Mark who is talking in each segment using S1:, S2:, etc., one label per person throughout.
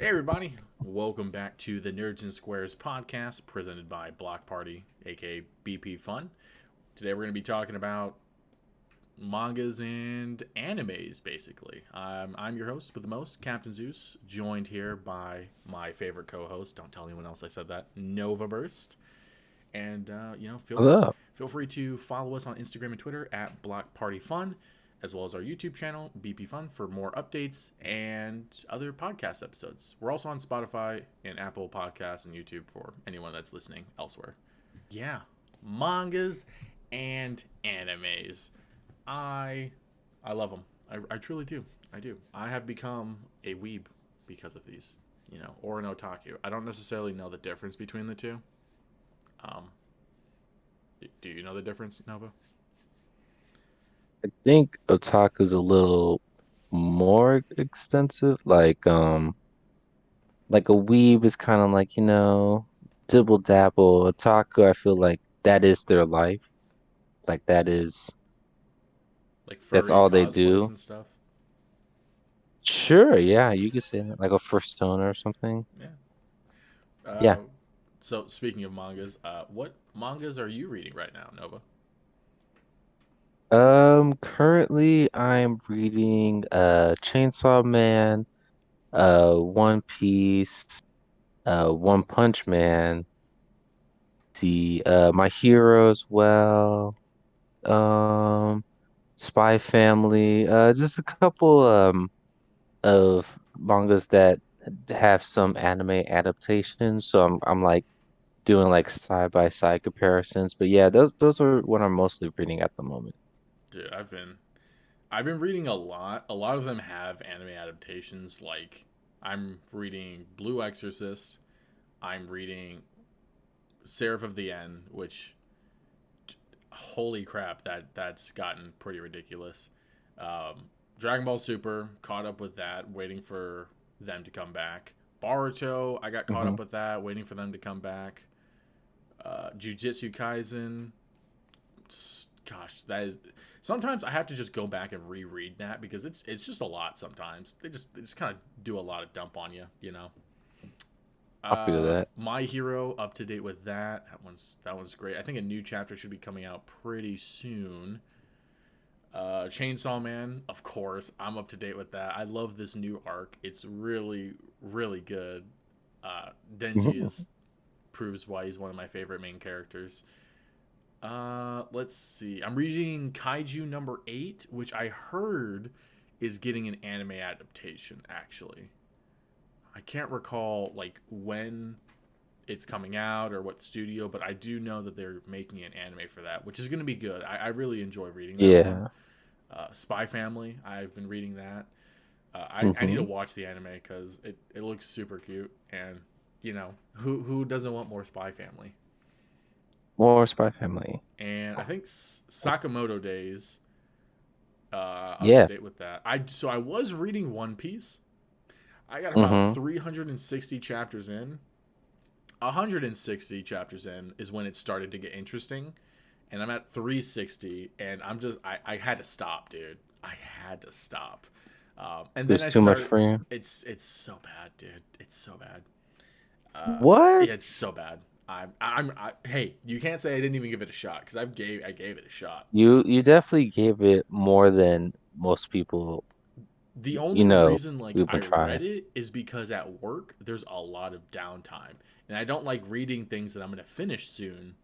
S1: Hey everybody, welcome back to the Nerds and Squares podcast presented by Block Party, aka bpfun. Today we're going to be talking about mangas and animes, basically. I'm your host with the most, Captain Zeus, joined here by my favorite co-host. Don't tell anyone else I said that, Nova Burst. And
S2: Hello.
S1: feel free to follow us on Instagram and Twitter at Block Party Fun, as well as our YouTube channel BP Fun for more updates and other podcast episodes. We're also on Spotify and Apple Podcasts and YouTube for anyone that's listening elsewhere. Yeah, mangas and animes. I I love them. I truly do. I do. I have become a weeb because of these, or an otaku. I don't necessarily know the difference between the two. Um, do you know the difference, Nova?
S2: I think otaku's a little more extensive. Like a weeb is kind of like, dibble dabble. Otaku, I feel like that is their life. Like
S1: Like
S2: that's
S1: furry
S2: all they
S1: cosplays
S2: do.
S1: and stuff.
S2: Sure, yeah, you could say that. Like a first stone or something.
S1: Yeah.
S2: Yeah.
S1: So speaking of mangas, what mangas are you reading right now, Nova?
S2: Currently I'm reading Chainsaw Man, One Piece, One Punch Man, the My Hero as well. Um, Spy Family, just a couple of mangas that have some anime adaptations. So I'm like doing like side by side comparisons. But yeah, those are what I'm mostly reading at the moment.
S1: Dude, I've been reading a lot. A lot of them have anime adaptations. Like I'm reading Blue Exorcist. I'm reading Seraph of the End, which holy crap, that's gotten pretty ridiculous. Um, Dragon Ball Super, caught up with that, waiting for them to come back. Baruto, I got caught
S2: Hmm.
S1: up with that, waiting for them to come back. Jujutsu Kaisen, gosh, that is. Sometimes I have to just go back and reread that because it's just a lot. Sometimes they just kind of do a lot of dump on you, you know.
S2: I'll figure that.
S1: My Hero, up to date with that. That one's great. I think a new chapter should be coming out pretty soon. Chainsaw Man, of course, I'm up to date with that. I love this new arc. It's really, really good. Denji
S2: Mhm.
S1: is proves why he's one of my favorite main characters. Let's see. I'm reading Kaiju number 8, which I heard is getting an anime adaptation. Actually, I can't recall like when it's coming out or what studio, but I do know that they're making an anime for that, which is going to be good. I really enjoy reading that one.
S2: Yeah.
S1: Spy Family, I've been reading that. I need to
S2: Hmm.
S1: watch the anime because it looks super cute, and who doesn't want more Spy Family?
S2: More Spy Family.
S1: And I think Sakamoto Days, up to
S2: Yeah.
S1: date with that. I was reading One Piece. I got about
S2: Hmm.
S1: 360 chapters in. 160 chapters in is when it started to get interesting, and I'm at 360, and I had to stop, dude. I had to stop. And then
S2: There's
S1: I
S2: too much
S1: started.
S2: for you.
S1: It's so bad, dude. It's so bad. Yeah, it's
S2: What?
S1: so bad. Hey, you can't say I didn't even give it a shot because I gave it a shot.
S2: You definitely gave it more than most people,
S1: The
S2: you
S1: only
S2: know,
S1: reason like
S2: we've
S1: I
S2: been trying.
S1: read it is because at work there's a lot of downtime, and I don't like reading things that I'm gonna finish soon,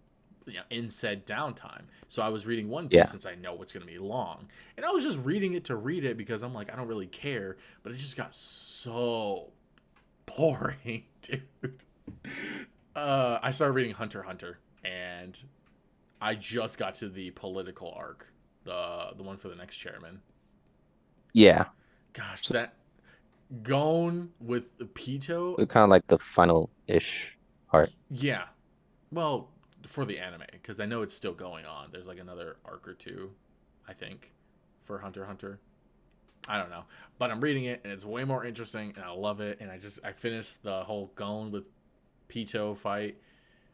S1: in said downtime. So I was reading One Piece
S2: Yeah.
S1: since I know it's gonna be long, and I was just reading it to read it because I'm like I don't really care, but it just got so boring, dude. I started reading Hunter x Hunter, and I just got to the political arc, the one for the next chairman.
S2: Yeah.
S1: Gosh,
S2: So
S1: that Gone with Pito,
S2: kind of like the final-ish part.
S1: yeah. Well, for the anime, because I know it's still going on. There's like another arc or two, I think, for Hunter x Hunter. I don't know, but I'm reading it and it's way more interesting, and I love it. And I finished the whole Gone with Pito fight,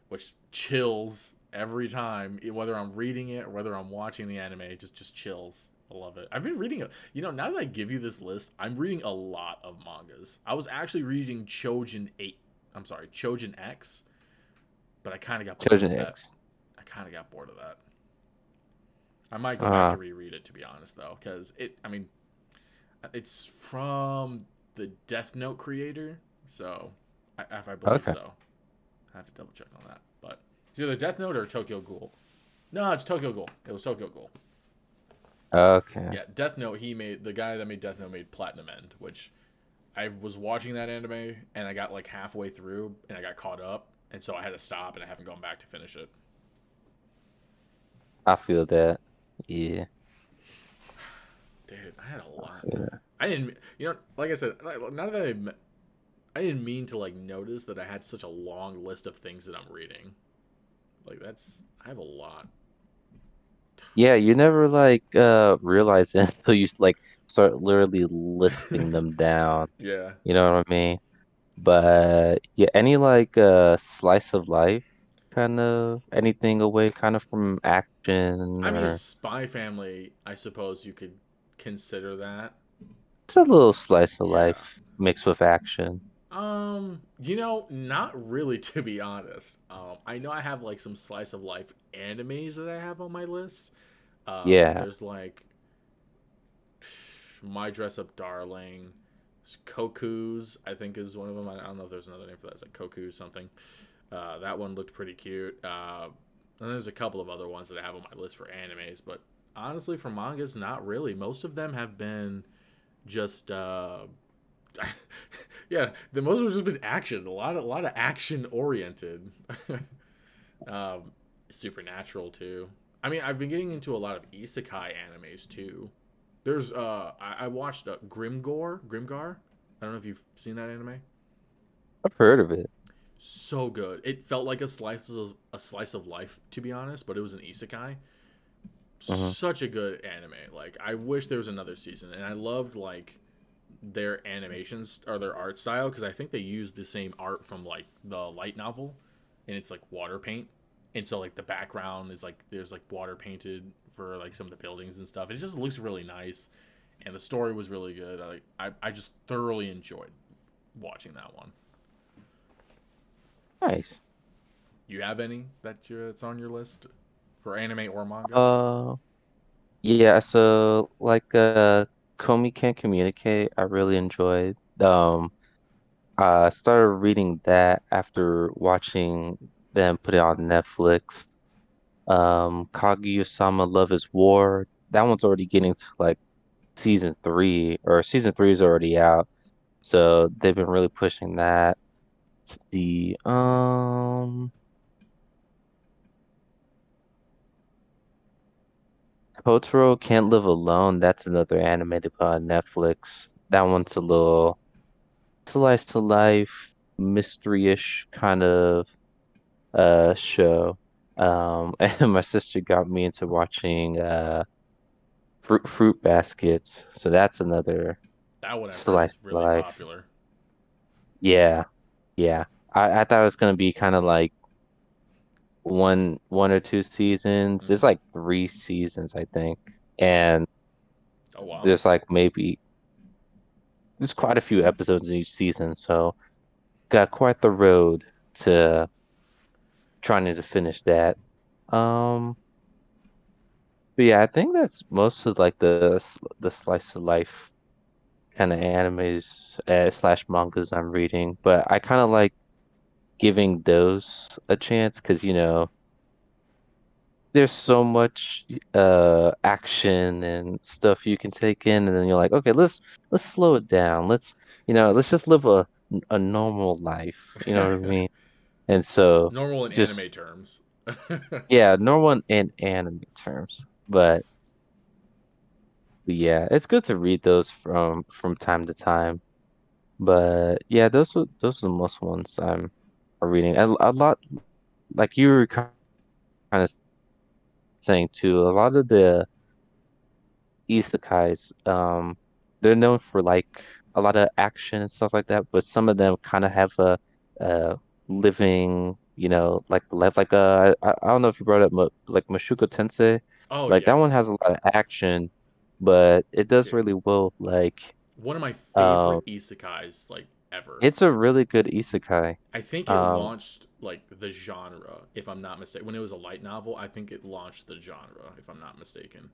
S1: which chills every time, whether I'm reading it or whether I'm watching the anime. It just chills. I love it. I've been reading, now that I give you this list, I'm reading a lot of mangas. I was actually reading Chojin 8. I'm sorry, Chojin X, but I kind of got bored
S2: Children
S1: of that.
S2: X.
S1: I kind of got bored of that. I might go back to
S2: Ah,
S1: reread it, to be honest, though, because it's from the Death Note creator, so if I believe
S2: okay.
S1: so. I have to double check on that, but it's either Death Note or Tokyo Ghoul. No, it's Tokyo Ghoul. It was Tokyo Ghoul.
S2: Okay.
S1: Yeah, Death Note. The guy that made Death Note made Platinum End, which I was watching that anime and I got like halfway through and I got caught up, and so I had to stop and I haven't gone back to finish it.
S2: I feel that. Yeah.
S1: Dude, I had a
S2: I
S1: lot.
S2: feel that.
S1: I didn't, like I said, now that I didn't mean to like notice that I had such a long list of things that I'm reading. Like I have a lot.
S2: Yeah, you never like realize it until you like start literally listing them down.
S1: Yeah.
S2: You know what I mean? But yeah, any like slice of life kind of anything away kind of from action
S1: I mean,
S2: or
S1: Spy Family, I suppose you could consider that.
S2: it's a little slice of
S1: Yeah.
S2: life mixed with action.
S1: Not really to be honest. I know I have like some slice of life animes that I have on my list.
S2: Yeah.
S1: There's like My Dress Up Darling, Koku's, I think is one of them. I don't know if there's another name for that. It's like Koku something. That one looked pretty cute. And there's a couple of other ones that I have on my list for animes, but honestly, for mangas, not really. Most of them have been just yeah, the most of it's just been action. A lot of action oriented. um, Supernatural too. I mean, I've been getting into a lot of isekai animes too. There's I watched Grimgar. I don't know if you've seen that anime.
S2: I've heard of it.
S1: So good. It felt like a slice of life, to be honest, but it was an isekai.
S2: Hmm.
S1: Such a good anime. Like I wish there was another season, and I loved like their animations or their art style because I think they use the same art from like the light novel, and it's like water paint, and so like the background is like there's like water painted for like some of the buildings and stuff. It just looks really nice, and the story was really good. I just thoroughly enjoyed watching that one.
S2: Nice.
S1: You have any that's on your list for anime or manga?
S2: Uh yeah, so like Komi Can't Communicate, I really enjoyed. I started reading that after watching them put it on Netflix. Kaguya-sama Love is War. That one's already getting to like season three, or season three is already out. So they've been really pushing that. The Kotaro Can't Live Alone. That's another anime they put on Netflix. That one's a little slice to life, mystery-ish kind of show. And my sister got me into watching Fruit Baskets. So that's another
S1: That one I've heard
S2: slice
S1: is
S2: of
S1: really
S2: life.
S1: popular.
S2: Yeah, yeah. I thought it was gonna be kind of like one or two seasons. It's
S1: Mm-hmm.
S2: like three seasons, I think. And
S1: Oh wow.
S2: there's like maybe there's quite a few episodes in each season, so got quite the road to trying to finish that. Um, but yeah, I think that's most of like the slice of life kind of animes slash mangas I'm reading. But I kind of like giving those a chance because there's so much action and stuff you can take in, and then you're like, okay, let's slow it down. Let's just live a normal life. You know what I mean? And so
S1: Normal in
S2: just
S1: anime terms.
S2: yeah, normal in anime terms. But yeah, it's good to read those from time to time. But yeah, those are the most ones I'm are reading. A lot like you were kind of saying too, a lot of the isekais, they're known for like a lot of action and stuff like that, but some of them kind of have a living, like life. Like I don't know if you brought up like Mushoku Tensei,
S1: Oh
S2: like
S1: yeah.
S2: that one has a lot of action, but it does
S1: Dude,
S2: really well. Like,
S1: one of my
S2: um,
S1: favorite isekais like ever.
S2: it's a really good isekai.
S1: I think it
S2: Um,
S1: launched like the genre, if I'm not mistaken. When it was a light novel, I think it launched the genre, if I'm not mistaken.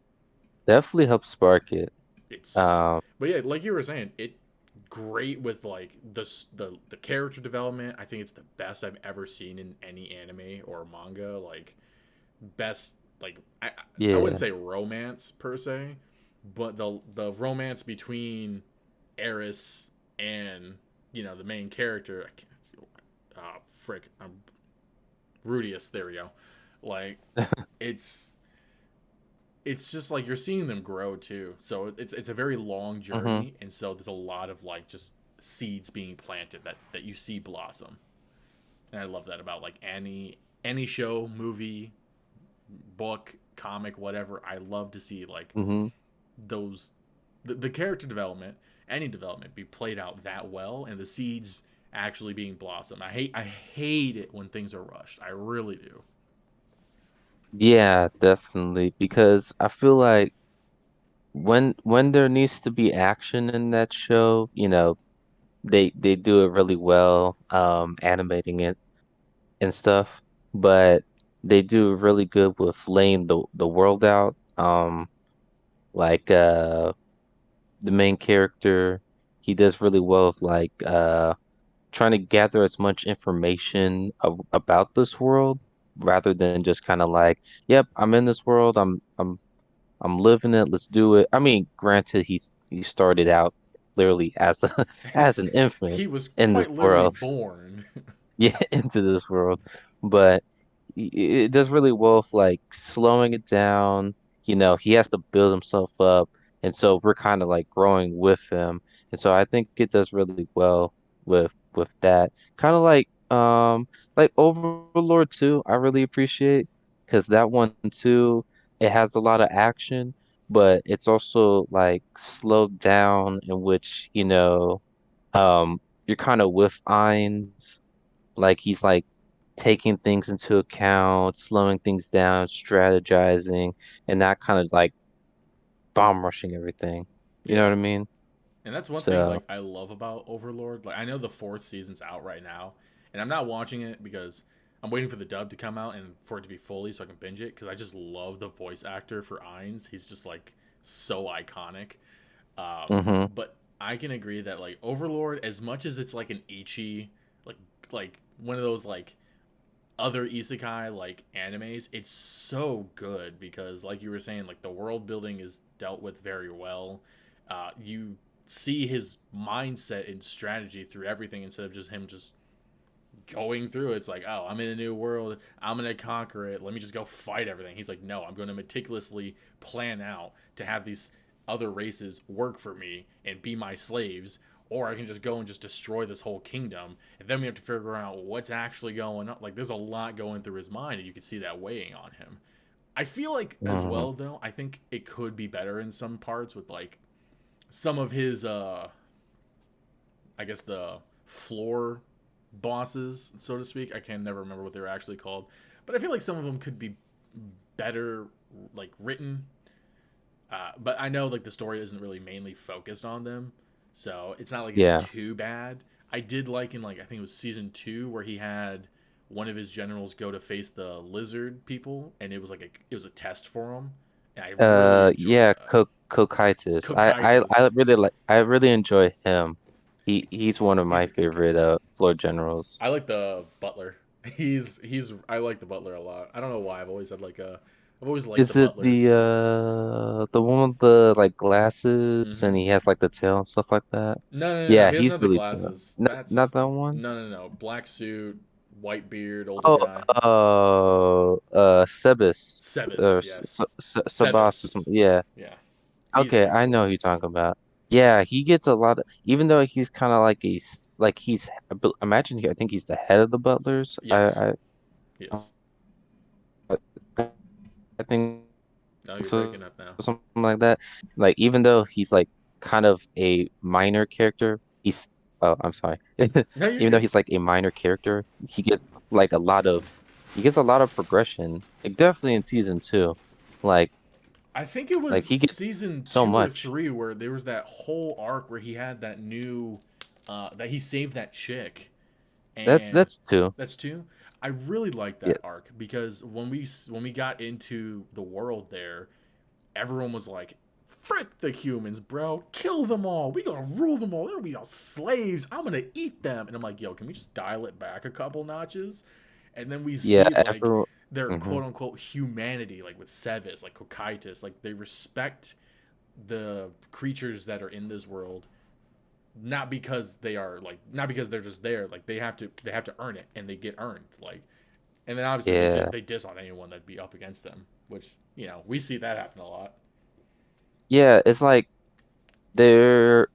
S2: Definitely helps spark it.
S1: It's,
S2: Um,
S1: but yeah, like you were saying, it great with like the character development. I think it's the best I've ever seen in any anime or manga. Like best, like I wouldn't
S2: yeah.
S1: say romance per se, but the romance between Eris and the main character. I can't. Frick, I'm Rudius. There we go. Like it's it's just like you're seeing them grow too. So it's a very long
S2: hmm
S1: journey, and so there's a lot of like just seeds being planted that you see blossom. And I love that about like any show, movie, book, comic, whatever. I love to see like
S2: hmm
S1: those the character development, any development be played out that well, and the seeds actually being blossomed. I hate it when things are rushed. I really do.
S2: Yeah, definitely. Because I feel like when there needs to be action in that show, they do it really well, animating it and stuff. But they do really good with laying the world out. Like the main character, he does really well with like trying to gather as much information about this world rather than just kind of like, yep, I'm in this world, I'm living it, let's do it. I mean, granted, he started out clearly as a as an infant
S1: He was
S2: in this
S1: quite literally
S2: world,
S1: born.
S2: yeah, into this world, but it does really well with like slowing it down. He has to build himself up, and so we're kind of like growing with him, and so I think it does really well with that. Kind of like Overlord too. I really appreciate because that one too, it has a lot of action, but it's also like slowed down in which you're kind of with Ainz, like he's like taking things into account, slowing things down, strategizing, and not kind of like bomb rushing everything. You know
S1: Yeah.
S2: what I mean?
S1: And that's one thing
S2: So,
S1: like I love about Overlord. Like I know the fourth season's out right now, and I'm not watching it because I'm waiting for the dub to come out and for it to be fully so I can binge it because I just love the voice actor for Ainz. He's just like so iconic.
S2: hmm
S1: But I can agree that like Overlord, as much as it's like an ichi, like like one of those like other isekai like animes, it's so good because like you were saying, like the world building is dealt with very well. You see his mindset and strategy through everything instead of just him just going through it. It's like, oh, I'm in a new world, I'm gonna conquer it, let me just go fight everything. He's like, no, I'm gonna meticulously plan out to have these other races work for me and be my slaves, or I can just go and just destroy this whole kingdom. And then we have to figure out what's actually going on. Like there's a lot going through his mind, and you can see that weighing on him. I feel like as
S2: hmm
S1: well though, I think it could be better in some parts with like some of his I guess the floor bosses, so to speak. I can never remember what they were actually called, but I feel like some of them could be better like written. But I know like the story isn't really mainly focused on them, so it's not like it's
S2: yeah.
S1: too bad. I did like in like I think it was season 2 where he had one of his generals go to face the lizard people, and it was like it was a test for him, and I really enjoyed
S2: Yeah,
S1: that.
S2: Cocytus. I
S1: Cocytus.
S2: really enjoy him. He's one of
S1: He's
S2: my
S1: a good
S2: favorite
S1: character.
S2: Lord Generals.
S1: I like the butler. He's I like the butler a lot. I don't know why. I've always liked the
S2: Is it
S1: butlers.
S2: the one with the like glasses and
S1: Mm-hmm.
S2: he has like the tail and stuff like that?
S1: No.
S2: Yeah,
S1: He doesn't
S2: he's
S1: have the
S2: really fun.
S1: glasses.
S2: Not
S1: That's
S2: that one?
S1: no. Black suit, white beard, older
S2: Oh,
S1: guy.
S2: Sebas or
S1: Sebas, yes.
S2: Sabas or
S1: Sebas.
S2: something. Yeah.
S1: Yeah.
S2: Okay,
S1: He's
S2: I know
S1: cool.
S2: who you're talking about. Yeah, he gets a lot of, even though he's kind of like imagine I think he's the head of the butlers.
S1: Yes.
S2: I
S1: Yes.
S2: I think
S1: No, you're
S2: so,
S1: breaking up now.
S2: something like that. Like even though he's like kind of a minor character, I'm sorry.
S1: No, you're
S2: Even though
S1: good.
S2: he's like a minor character, like he gets a lot of progression. Like definitely in season 2. Like
S1: I think it
S2: Like
S1: was
S2: he gets
S1: season
S2: so much.
S1: 2 or 3 where there was that whole arc where he had that new, that he saved that chick, and
S2: That's two.
S1: that's 2. I really like that
S2: Yes.
S1: arc because when we got into the world there, everyone was like, "Frick the humans, bro! Kill them all! We gonna rule them all! They'll be all slaves! I'm gonna eat them!" And I'm like, "Yo, can we just dial it back a couple notches?" And then we
S2: Yeah,
S1: see like
S2: everyone.
S1: their
S2: Hmm.
S1: quote unquote humanity, like with Sevis, like Kokaitis, like they respect the creatures that are in this world, not because they're just there, like they have to earn it, and they get earned, like, and then obviously
S2: Yeah.
S1: they diss on anyone that'd be up against them, which we see that happen a lot.
S2: Yeah, it's like they're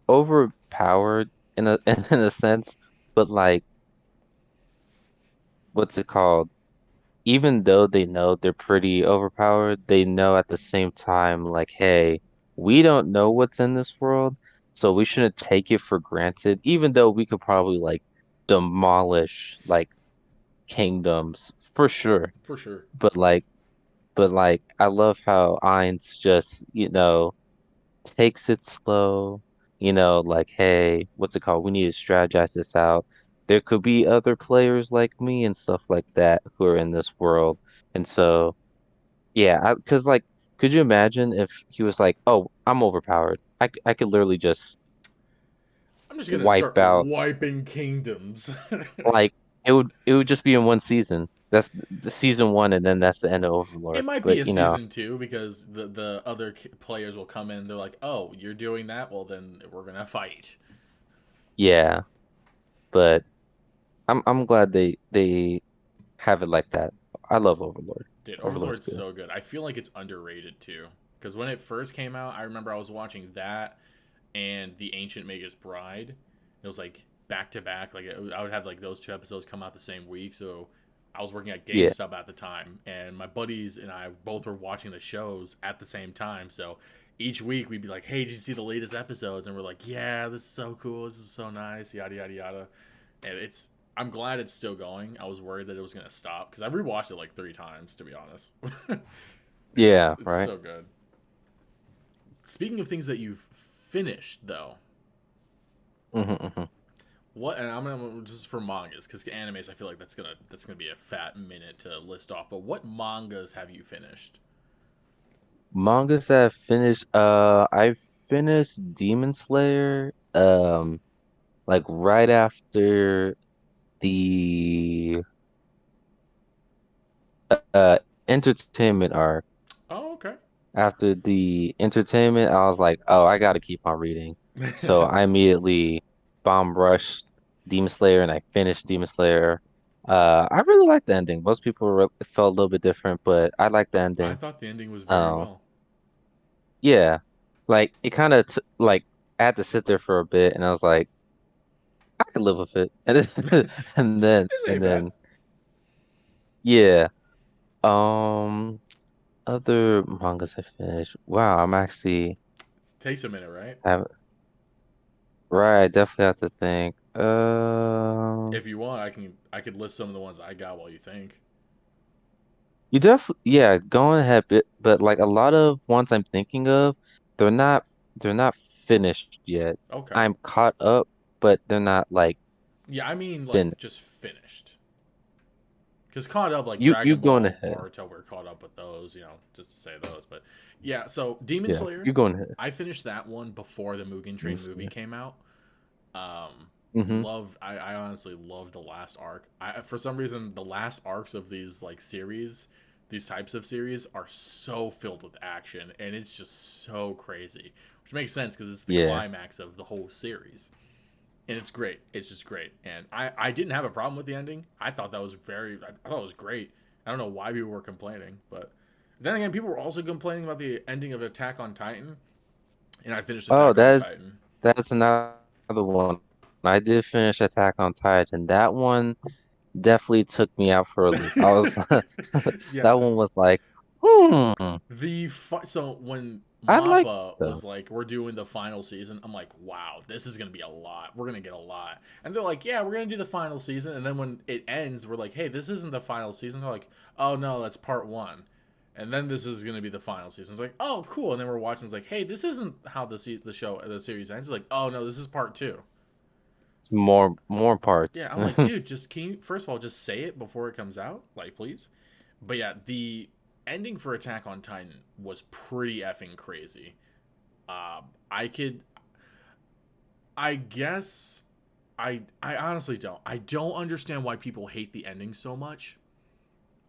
S2: overpowered in a in a sense, but like what's it called? Even though they know they're pretty overpowered, they know at the same time, like, hey, we don't know what's in this world, so we shouldn't take it for granted, even though we could probably like demolish like kingdoms for sure.
S1: For sure.
S2: But like, but like, I love how Ainz just, takes it slow, like, hey, what's it called? We need to strategize this out. There could be other players like me and stuff like that who are in this world. And so, yeah, because like, could you imagine if he was like, oh, I'm overpowered. I could literally just
S1: I'm just gonna
S2: wipe
S1: start
S2: out,
S1: wiping kingdoms.
S2: like, it would just be in one season. That's the season one, and then that's the end of
S1: It
S2: Overlord.
S1: might be
S2: But
S1: a season 2 because the other players will come in. They're like, "Oh, you're doing that? Well, then we're gonna fight."
S2: yeah, but I'm glad they have it like that. I love Overlord.
S1: Dude,
S2: Overlord's
S1: Overlord's
S2: good.
S1: so good. I feel like it's underrated too. Because when it first came out, I remember I was watching that and The Ancient Magus Bride. It was like back to back. Like I would have like those 2 episodes come out the same week. So I was working at
S2: Yeah.
S1: GameStop at the time, and my buddies and I both were watching the shows at the same time. So each week we'd be like, "Hey, did you see the latest episodes?" And we're like, "Yeah, this is so cool. This is so nice." Yada yada yada. And I'm glad it's still going. I was worried that it was gonna stop because I rewatched it like 3 times, to be honest. it's
S2: Yeah,
S1: it's
S2: right.
S1: so good. Speaking of things that you've finished, though,
S2: Hmm.
S1: what, and I'm gonna just for mangas because animes, I feel like that's gonna be a fat minute to list off. But what mangas have you finished?
S2: Mangas that I've finished, I finished Demon Slayer, like right after the uh entertainment arc.
S1: Oh, okay.
S2: After the entertainment, I was like, oh, I gotta keep on reading. So I immediately bomb rushed Demon Slayer and I finished Demon Slayer. I really liked the ending. Most people felt a little bit different, but I liked the
S1: I
S2: ending.
S1: thought the ending was very
S2: Um,
S1: well.
S2: yeah, like it kind of like I had to sit there for a bit, and I was like, I can live with it. And then
S1: This
S2: and
S1: ain't bad.
S2: then yeah. Um, other mangas I finished. Wow, I'm actually
S1: Takes a minute, right?
S2: have right. I definitely have to think.
S1: If you want, I could list some of the ones I got while you think.
S2: You definitely yeah. Go ahead, but like a lot of ones I'm thinking of, they're not they're not finished yet.
S1: Okay.
S2: I'm caught up, but they're not like
S1: Yeah, I mean like
S2: finished.
S1: just finished. Because caught up like
S2: You
S1: Dragon
S2: going
S1: Ball,
S2: ahead.
S1: Boruto, we're caught up with those, just to say those. But yeah, so Demon
S2: Yeah,
S1: Slayer,
S2: you going ahead.
S1: I finished that one before the Mugen Train movie came out.
S2: Mm-hmm.
S1: I honestly love the last arc. For some reason the last arcs of these like series, these types of series are so filled with action and it's just so crazy, which makes sense because it's the
S2: Yeah.
S1: climax of the whole series, and it's great. It's just great, and I didn't have a problem with the ending. I thought that was I thought it was great. I don't know why people were complaining, but then again, people were also complaining about the ending of Attack on Titan, and I finished
S2: Oh,
S1: Attack on Titan.
S2: that's another one. I did finish Attack on Titan. That one definitely took me out for a loop. I was
S1: Yeah,
S2: that one was like, hmm,
S1: so when
S2: I like
S1: Mappa
S2: though.
S1: was like, "We're doing the final season," I'm like, "Wow, this is gonna be a lot. We're gonna get a lot." And they're like, "Yeah, we're gonna do the final season." And then when it ends, we're like, "Hey, this isn't the final season." They're like, "Oh no, that's part one." And then this is gonna be the final season. It's like, oh, cool. And then we're watching. It's like, hey, this isn't how the series ends. It's like, oh no, this is part two.
S2: It's more parts.
S1: Yeah, I'm like, dude, just can you first of all just say it before it comes out, like, please. But yeah, the ending for Attack on Titan was pretty effing crazy. I could, I guess, I honestly don't. I don't understand why people hate the ending so much.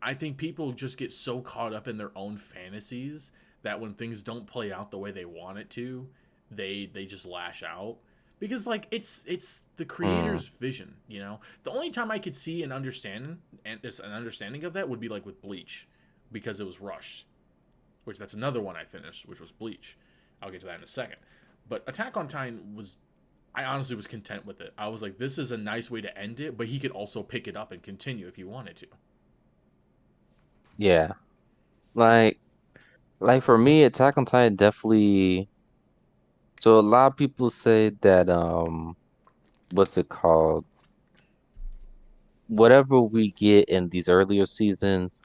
S1: I think people just get so caught up in their own fantasies that when things don't play out the way they want it to, they just lash out because like it's the
S2: Mm,
S1: creator's vision, you know. The only time I could see an understanding of that would be like with Bleach because it was rushed, which that's another one I finished, which was Bleach. I'll get to that in a second. But Attack on Titan was I honestly was content with it. I was like, this is a nice way to end it, but he could also pick it up and continue if he wanted to.
S2: yeah. Like like for me, Attack on Titan definitely. So a lot of people say that what's it called? Whatever we get in these earlier seasons,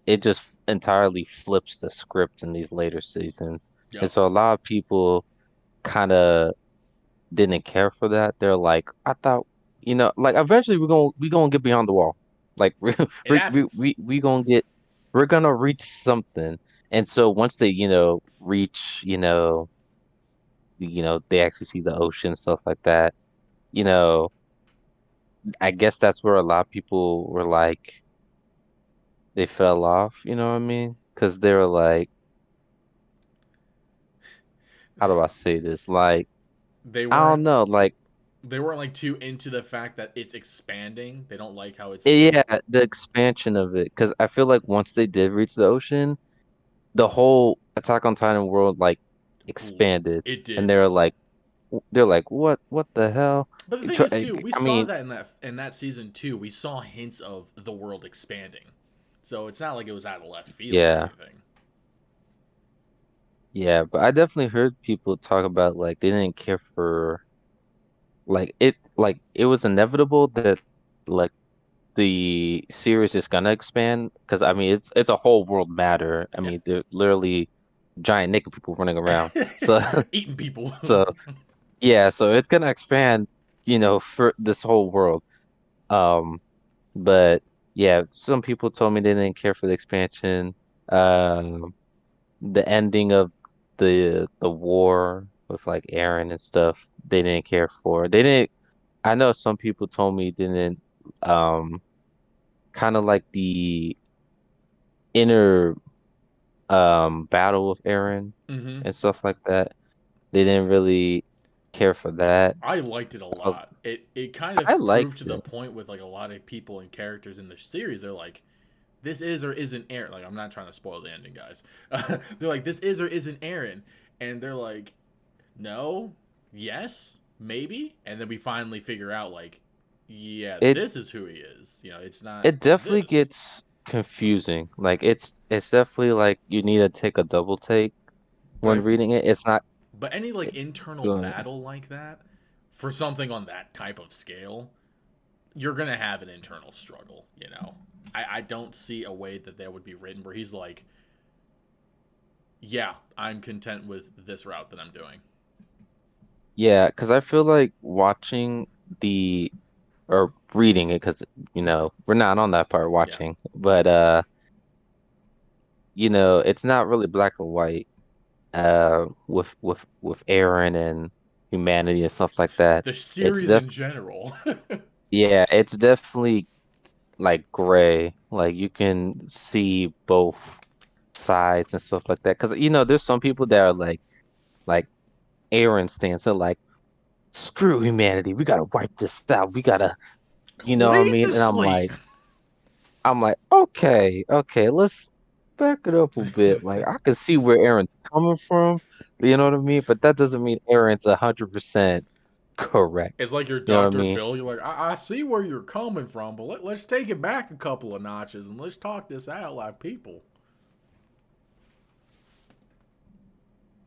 S2: it just entirely flips the script in these later seasons. And
S1: Yep.
S2: so a lot of people kind of didn't care for that. They're like, I thought, like eventually we're gonna get beyond the wall. Like
S1: It happens.
S2: we gonna get we're gonna reach something. And so once they, reach, they actually see the ocean, stuff like that, you know, I guess that's where a lot of people were like they fell off, you know what I mean? Because they were like, how do I say this? Like,
S1: They
S2: I don't
S1: weren't
S2: know, like,
S1: they weren't like too into the fact that it's expanding. They don't like how it's
S2: yeah, the expansion of it. Because I feel like once they did reach the ocean, the whole Attack on Titan world like
S1: ooh,
S2: expanded,
S1: it
S2: and
S1: did.
S2: they're like, what the hell?
S1: But the
S2: It
S1: thing
S2: tr-
S1: is too, we
S2: I
S1: saw
S2: mean,
S1: that in that season too. We saw hints of the world expanding. So it's not like it was out of left field or
S2: yeah,
S1: anything.
S2: yeah, but I definitely heard people talk about like they didn't care for like it was inevitable that like the series is gonna expand because I mean it's a whole world matter. I
S1: Yeah.
S2: mean they're literally giant naked people running around. So
S1: Eating people.
S2: so yeah, so it's gonna expand, for this whole world. Um, but yeah, some people told me they didn't care for the expansion. The ending of the war with like Aaron and stuff, they didn't care for. They didn't. I know some people told me they didn't. Um, kind of like the inner battle with Aaron
S1: hmm
S2: and stuff like that. They didn't really care for that.
S1: I liked it a
S2: I was,
S1: lot. It kind
S2: I
S1: of proved
S2: liked
S1: to the
S2: it.
S1: point with like a lot of people and characters in the series. They're like, this is or isn't Aaron. Like, I'm not trying to spoil the ending, guys. They're like, this is or isn't Aaron, and they're like, no, yes, maybe, and then we finally figure out like, yeah,
S2: It
S1: this is who he is. You know, it's not
S2: it definitely
S1: this.
S2: gets confusing. Like it's definitely like you need to take a double take
S1: But
S2: when reading it. It's not
S1: any like internal
S2: good.
S1: battle like that for something on that type of scale, you're gonna have an internal struggle. You know, I don't see a way that that would be written where he's like, yeah, I'm content with this route that I'm doing.
S2: Yeah, because I feel like watching the or reading it because we're not on that part
S1: Yeah.
S2: watching, but it's not really black and white with Aaron and humanity and stuff like that.
S1: The
S2: It's
S1: series
S2: def
S1: in general.
S2: Yeah, it's definitely like gray. Like you can see both sides and stuff like that. Because there's some people that are like Aaron stance are like, screw humanity. We gotta wipe this out. We gotta, you know what I
S1: Clean
S2: mean?
S1: the
S2: And
S1: slate.
S2: I'm like, okay, okay, let's back it up a bit. Like I can see where Aaron's coming from. You know what I mean? But that doesn't mean Aaron's 100% correct.
S1: It's like your
S2: You know what I
S1: Dr.
S2: mean?
S1: Phil. You're like, I see where you're coming from, but let's take it back a couple of notches and let's talk this out like people.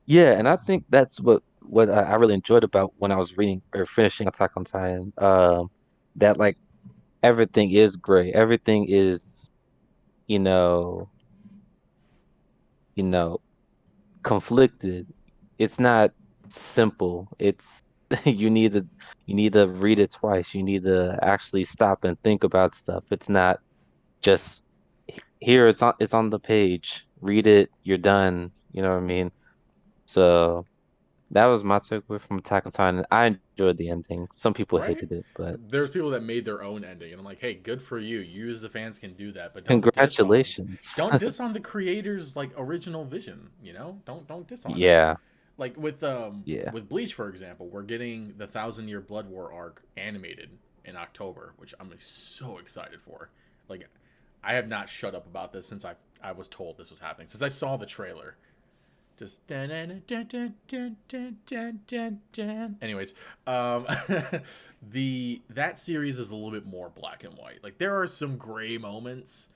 S2: Yeah, and I think that's what I really enjoyed about when I was reading or finishing Attack on Titan. That like everything is gray. Everything is, you know, you know, conflicted. It's not simple. It's you need to you need to read it twice. You need to actually stop and think about stuff. It's not just here, it's on the page. Read it, you're done. You know what I mean? So that was my takeaway from Attack on Titan. I enjoyed the ending. Some people
S1: Right?
S2: hated it, but
S1: There's people that made their own ending, and I'm like, hey, good for you. You as the fans can do that, but
S2: congratulations.
S1: don't diss on the creator's like original vision. You know, don't diss on it.
S2: Yeah,
S1: Like
S2: yeah.
S1: with Bleach, for example, we're getting the Thousand Year Blood War arc animated in October, which I'm so excited for. Like, I have not shut up about this since I was told this was happening. Since I saw the trailer, just anyways, um the that series is a little bit more black and white. Like there are some gray moments,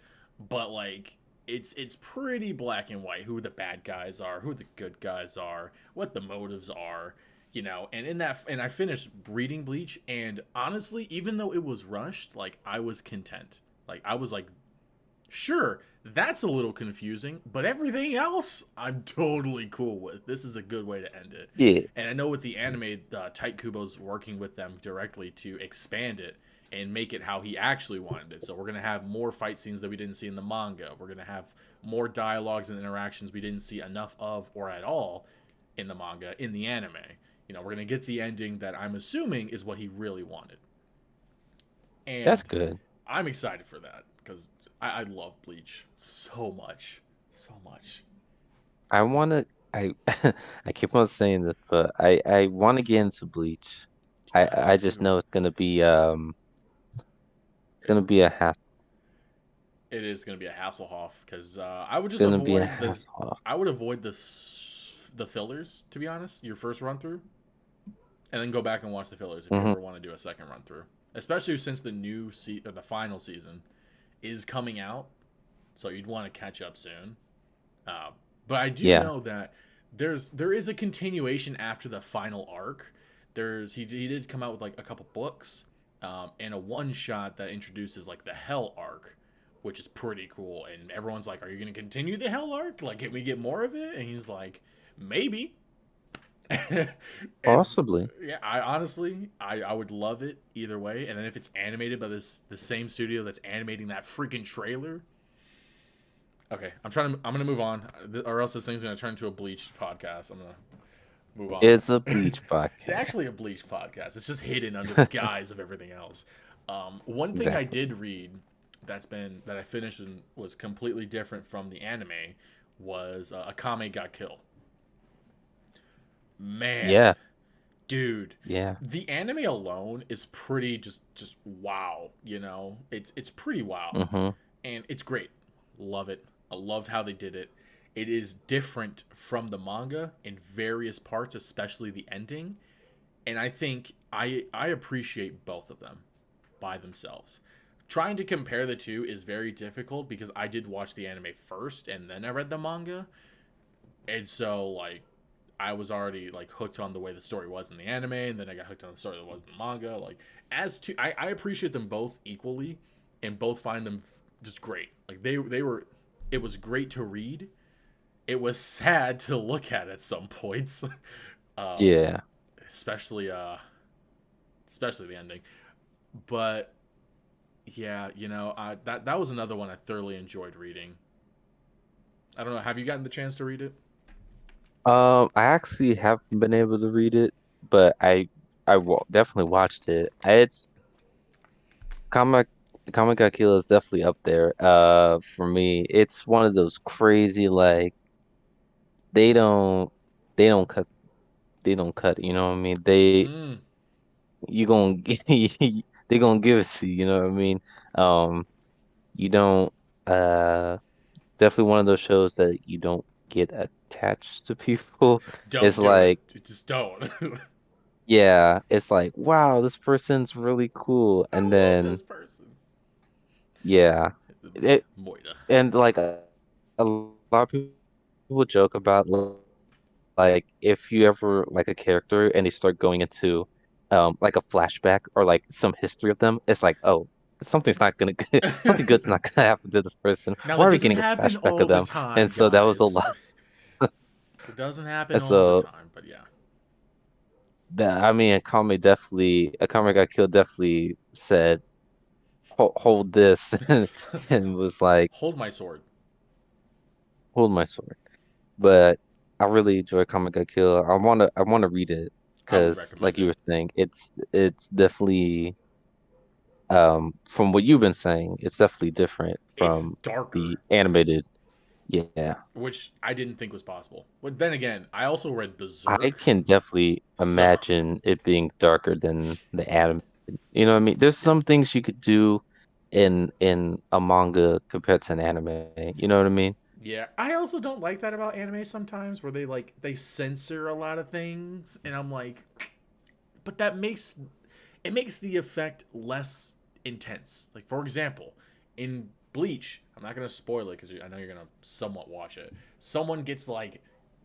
S1: but like it's pretty black and white who the bad guys are, who the good guys are, what the motives are, you know. And in that, and I finished reading Bleach, and honestly, even though it was rushed, like I was content. Like I was like, sure, that's a little confusing, but everything else I'm totally cool with. This is a good way to end it.
S2: Yeah,
S1: And I know with the anime, Tight Kubo's working with them directly to expand it and make it how he actually wanted it. So we're going to have more fight scenes that we didn't see in the manga. We're going to have more dialogues and interactions we didn't see enough of or at all in the manga, in the anime. You know, we're going to get the ending that I'm assuming is what he really wanted.
S2: that's
S1: And
S2: good.
S1: I'm excited for that because I love Bleach so much, so much.
S2: I wanna I I keep on saying this, but I want to get into Bleach.
S1: Yes,
S2: I just
S1: dude.
S2: know it's gonna be a hassle.
S1: It is going to be a Hasselhoff because I would just
S2: Gonna be a
S1: avoid the
S2: hassle.
S1: I would avoid the fillers, to be honest. Your first run through, and then go back and watch the fillers if you
S2: Hmm.
S1: ever want to do a second run through. Especially since the or the final season is coming out, so you'd want to catch up soon. Uh, but I do
S2: Yeah.
S1: know that there is a continuation after the final arc. He did come out with like a couple books, and a one shot that introduces like the Hell arc, which is pretty cool. And everyone's like, "Are you going to continue the Hell arc? Like, can we get more of it?" And he's like, "Maybe." It's
S2: Possibly.
S1: yeah. I honestly, I would love it either way. And then if it's animated by the same studio that's animating that freaking trailer, okay, I'm gonna move on, or else this thing's gonna turn into a Bleach podcast. I'm gonna move on.
S2: It's a Bleach
S1: It's
S2: podcast.
S1: actually a Bleach podcast. It's just hidden under the guise of everything else. One thing I
S2: Exactly.
S1: did read that I finished and was completely different from the anime was Akame got killed. Man,
S2: Yeah.
S1: dude,
S2: Yeah.
S1: the anime alone is pretty just wow. You know, it's pretty wow,
S2: Hmm.
S1: and it's great. Love it. I loved how they did it. It is different from the manga in various parts, especially the ending. And I think I appreciate both of them by themselves. Trying to compare the two is very difficult because I did watch the anime first and then I read the manga. And so like I was already like hooked on the way the story was in the anime, and then I got hooked on the story that was in the manga. Like as to I appreciate them both equally and both find them just great. Like they were it was great to read. It was sad to look at some points. um,
S2: Yeah.
S1: especially especially the ending. But yeah, you know, that was another one I thoroughly enjoyed reading. I don't know, have you gotten the chance to read it?
S2: I actually haven't been able to read it, but definitely watched it. It's Comic Comic Got Kill is definitely up there. For me, it's one of those crazy like they don't they don't cut they don't cut. You know what I mean?
S1: Mm.
S2: You gonna they gonna give it to you. You know what I mean? Um, you don't uh definitely one of those shows that you don't get attached to people. It's
S1: Don't do it.
S2: like
S1: Just don't.
S2: yeah, it's like wow, this person's really cool, and
S1: I love
S2: then
S1: this person.
S2: yeah, it
S1: Moida.
S2: and like a lot of people joke about like if you ever like a character and they start going into like a flashback or like some history of them, it's like oh something's not gonna something good's not gonna happen to this person.
S1: Now
S2: Why
S1: that
S2: are we
S1: doesn't
S2: getting a
S1: happen
S2: flashback of
S1: all the
S2: them? And
S1: time,
S2: so that was a
S1: guys.
S2: lot.
S1: It doesn't happen
S2: And
S1: all the
S2: so
S1: time, but yeah.
S2: that I mean, Akame got killed definitely said, hold this," and was like,
S1: Hold my sword.
S2: "Hold my sword." But I really enjoy Akame got killed. I wanna read it
S1: I would
S2: because, like
S1: recommend
S2: you
S1: it.
S2: were saying, it's definitely from what you've been saying, it's definitely different
S1: It's
S2: from
S1: darker,
S2: the animated. Yeah.
S1: which I didn't think was possible. But then again, I also read
S2: I
S1: Berserk,
S2: can definitely
S1: so
S2: imagine it being darker than the anime. You know what I mean? There's some things you could do in a manga compared to an anime. You know what I mean?
S1: yeah. I also don't like that about anime sometimes, where they censor a lot of things, and I'm like, but that makes it makes the effect less intense. Like for example, in Bleach, I'm not gonna spoil it because I know you're gonna somewhat watch it. Someone gets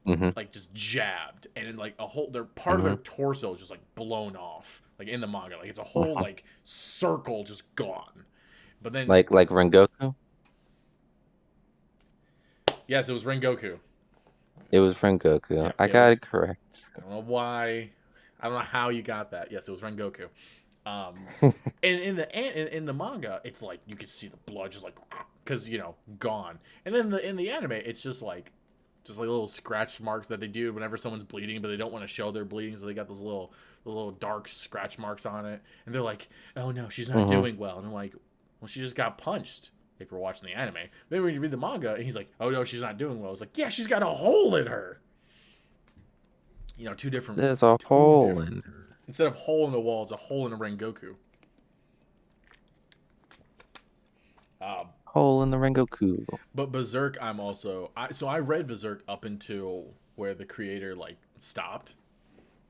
S2: Hmm.
S1: just jabbed, and then like a whole their part of their
S2: Hmm.
S1: torso is just like blown off, like in the manga, like it's a whole
S2: Hmm.
S1: like circle just gone. But then
S2: Like Rengoku?
S1: yes, it was Rengoku.
S2: It was Rengoku.
S1: Yep,
S2: I
S1: it
S2: got
S1: was.
S2: it correct.
S1: I don't know why. I don't know how you got that. Yes, it was Rengoku. Um, and in the manga, it's like you can see the blood just like because gone. And then in the anime, it's just like little scratch marks that they do whenever someone's bleeding, but they don't want to show they're bleeding, so they got those little dark scratch marks on it, and they're like, "Oh no, she's not
S2: Hmm.
S1: doing well." And I'm like, "Well, she just got punched." If you're watching the anime, then when you read the manga, and he's like, "Oh no, she's not doing well." It's like, "Yeah, she's got a hole in her." Two different,
S2: There's a
S1: two
S2: hole
S1: different.
S2: in her.
S1: Instead of hole in the wall, it's a hole in a Rengoku. Um,
S2: Hole in the Rengoku.
S1: but Berserk, so I read Berserk up until where the creator stopped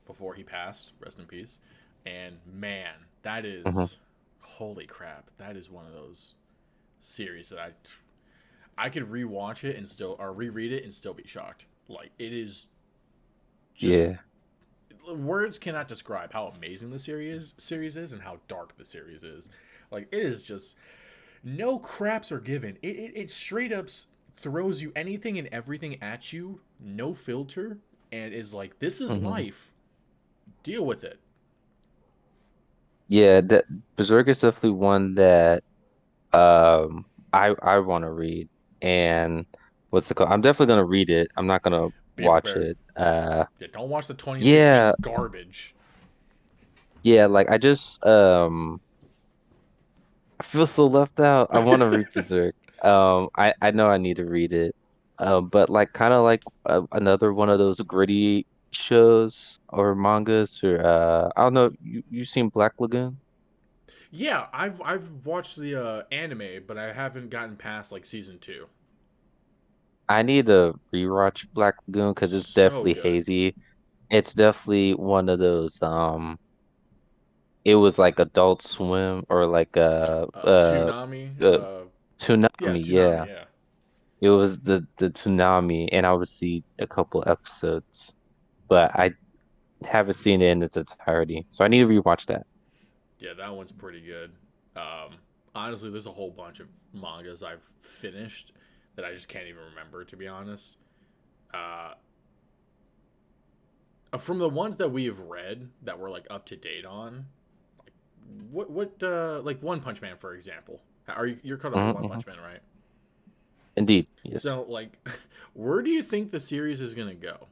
S1: before he passed. Rest in peace. And man, that
S2: Hmm.
S1: is holy crap. That is one of those series that I could rewatch it and still or reread it and still be shocked. Like it is just
S2: Yeah.
S1: words cannot describe how amazing the series is and how dark the series is. Like it is just no craps are given. It straight up throws you anything and everything at you, no filter, and is like, this is
S2: Hmm.
S1: life. Deal with it.
S2: Yeah, that Berserk is definitely one that I want to read. And what's it called? I'm definitely gonna read it. I'm not gonna
S1: Be
S2: watch
S1: prepared.
S2: it.
S1: Yeah, don't watch the
S2: Yeah,
S1: 2016 garbage.
S2: yeah, like I feel so left out. I want to read Berserk. I know I need to read it. But like kind of like another one of those gritty shows or mangas or I don't know, you seen Black Lagoon?
S1: Yeah, I've watched the anime, but I haven't gotten past season 2.
S2: I need to rewatch Black Lagoon because it's
S1: So
S2: definitely
S1: good.
S2: hazy. It's definitely one of those it was like Adult Swim or like
S1: Toonami.
S2: uh
S1: Yeah,
S2: Toonami,
S1: Toonami.
S2: yeah.
S1: Yeah,
S2: It was the Toonami and I would see a couple episodes, but I haven't seen it in its entirety. So I need to rewatch that.
S1: yeah, that one's pretty good. Um, Honestly, there's a whole bunch of mangas I've finished that I just can't even remember, to be honest. Uh, from the ones that we have read that we're up to date on, like One Punch Man, for example. You're caught up with
S2: Hmm.
S1: One
S2: Hmm.
S1: Punch Man, right?
S2: Indeed, yes.
S1: So where do you think the series is gonna go?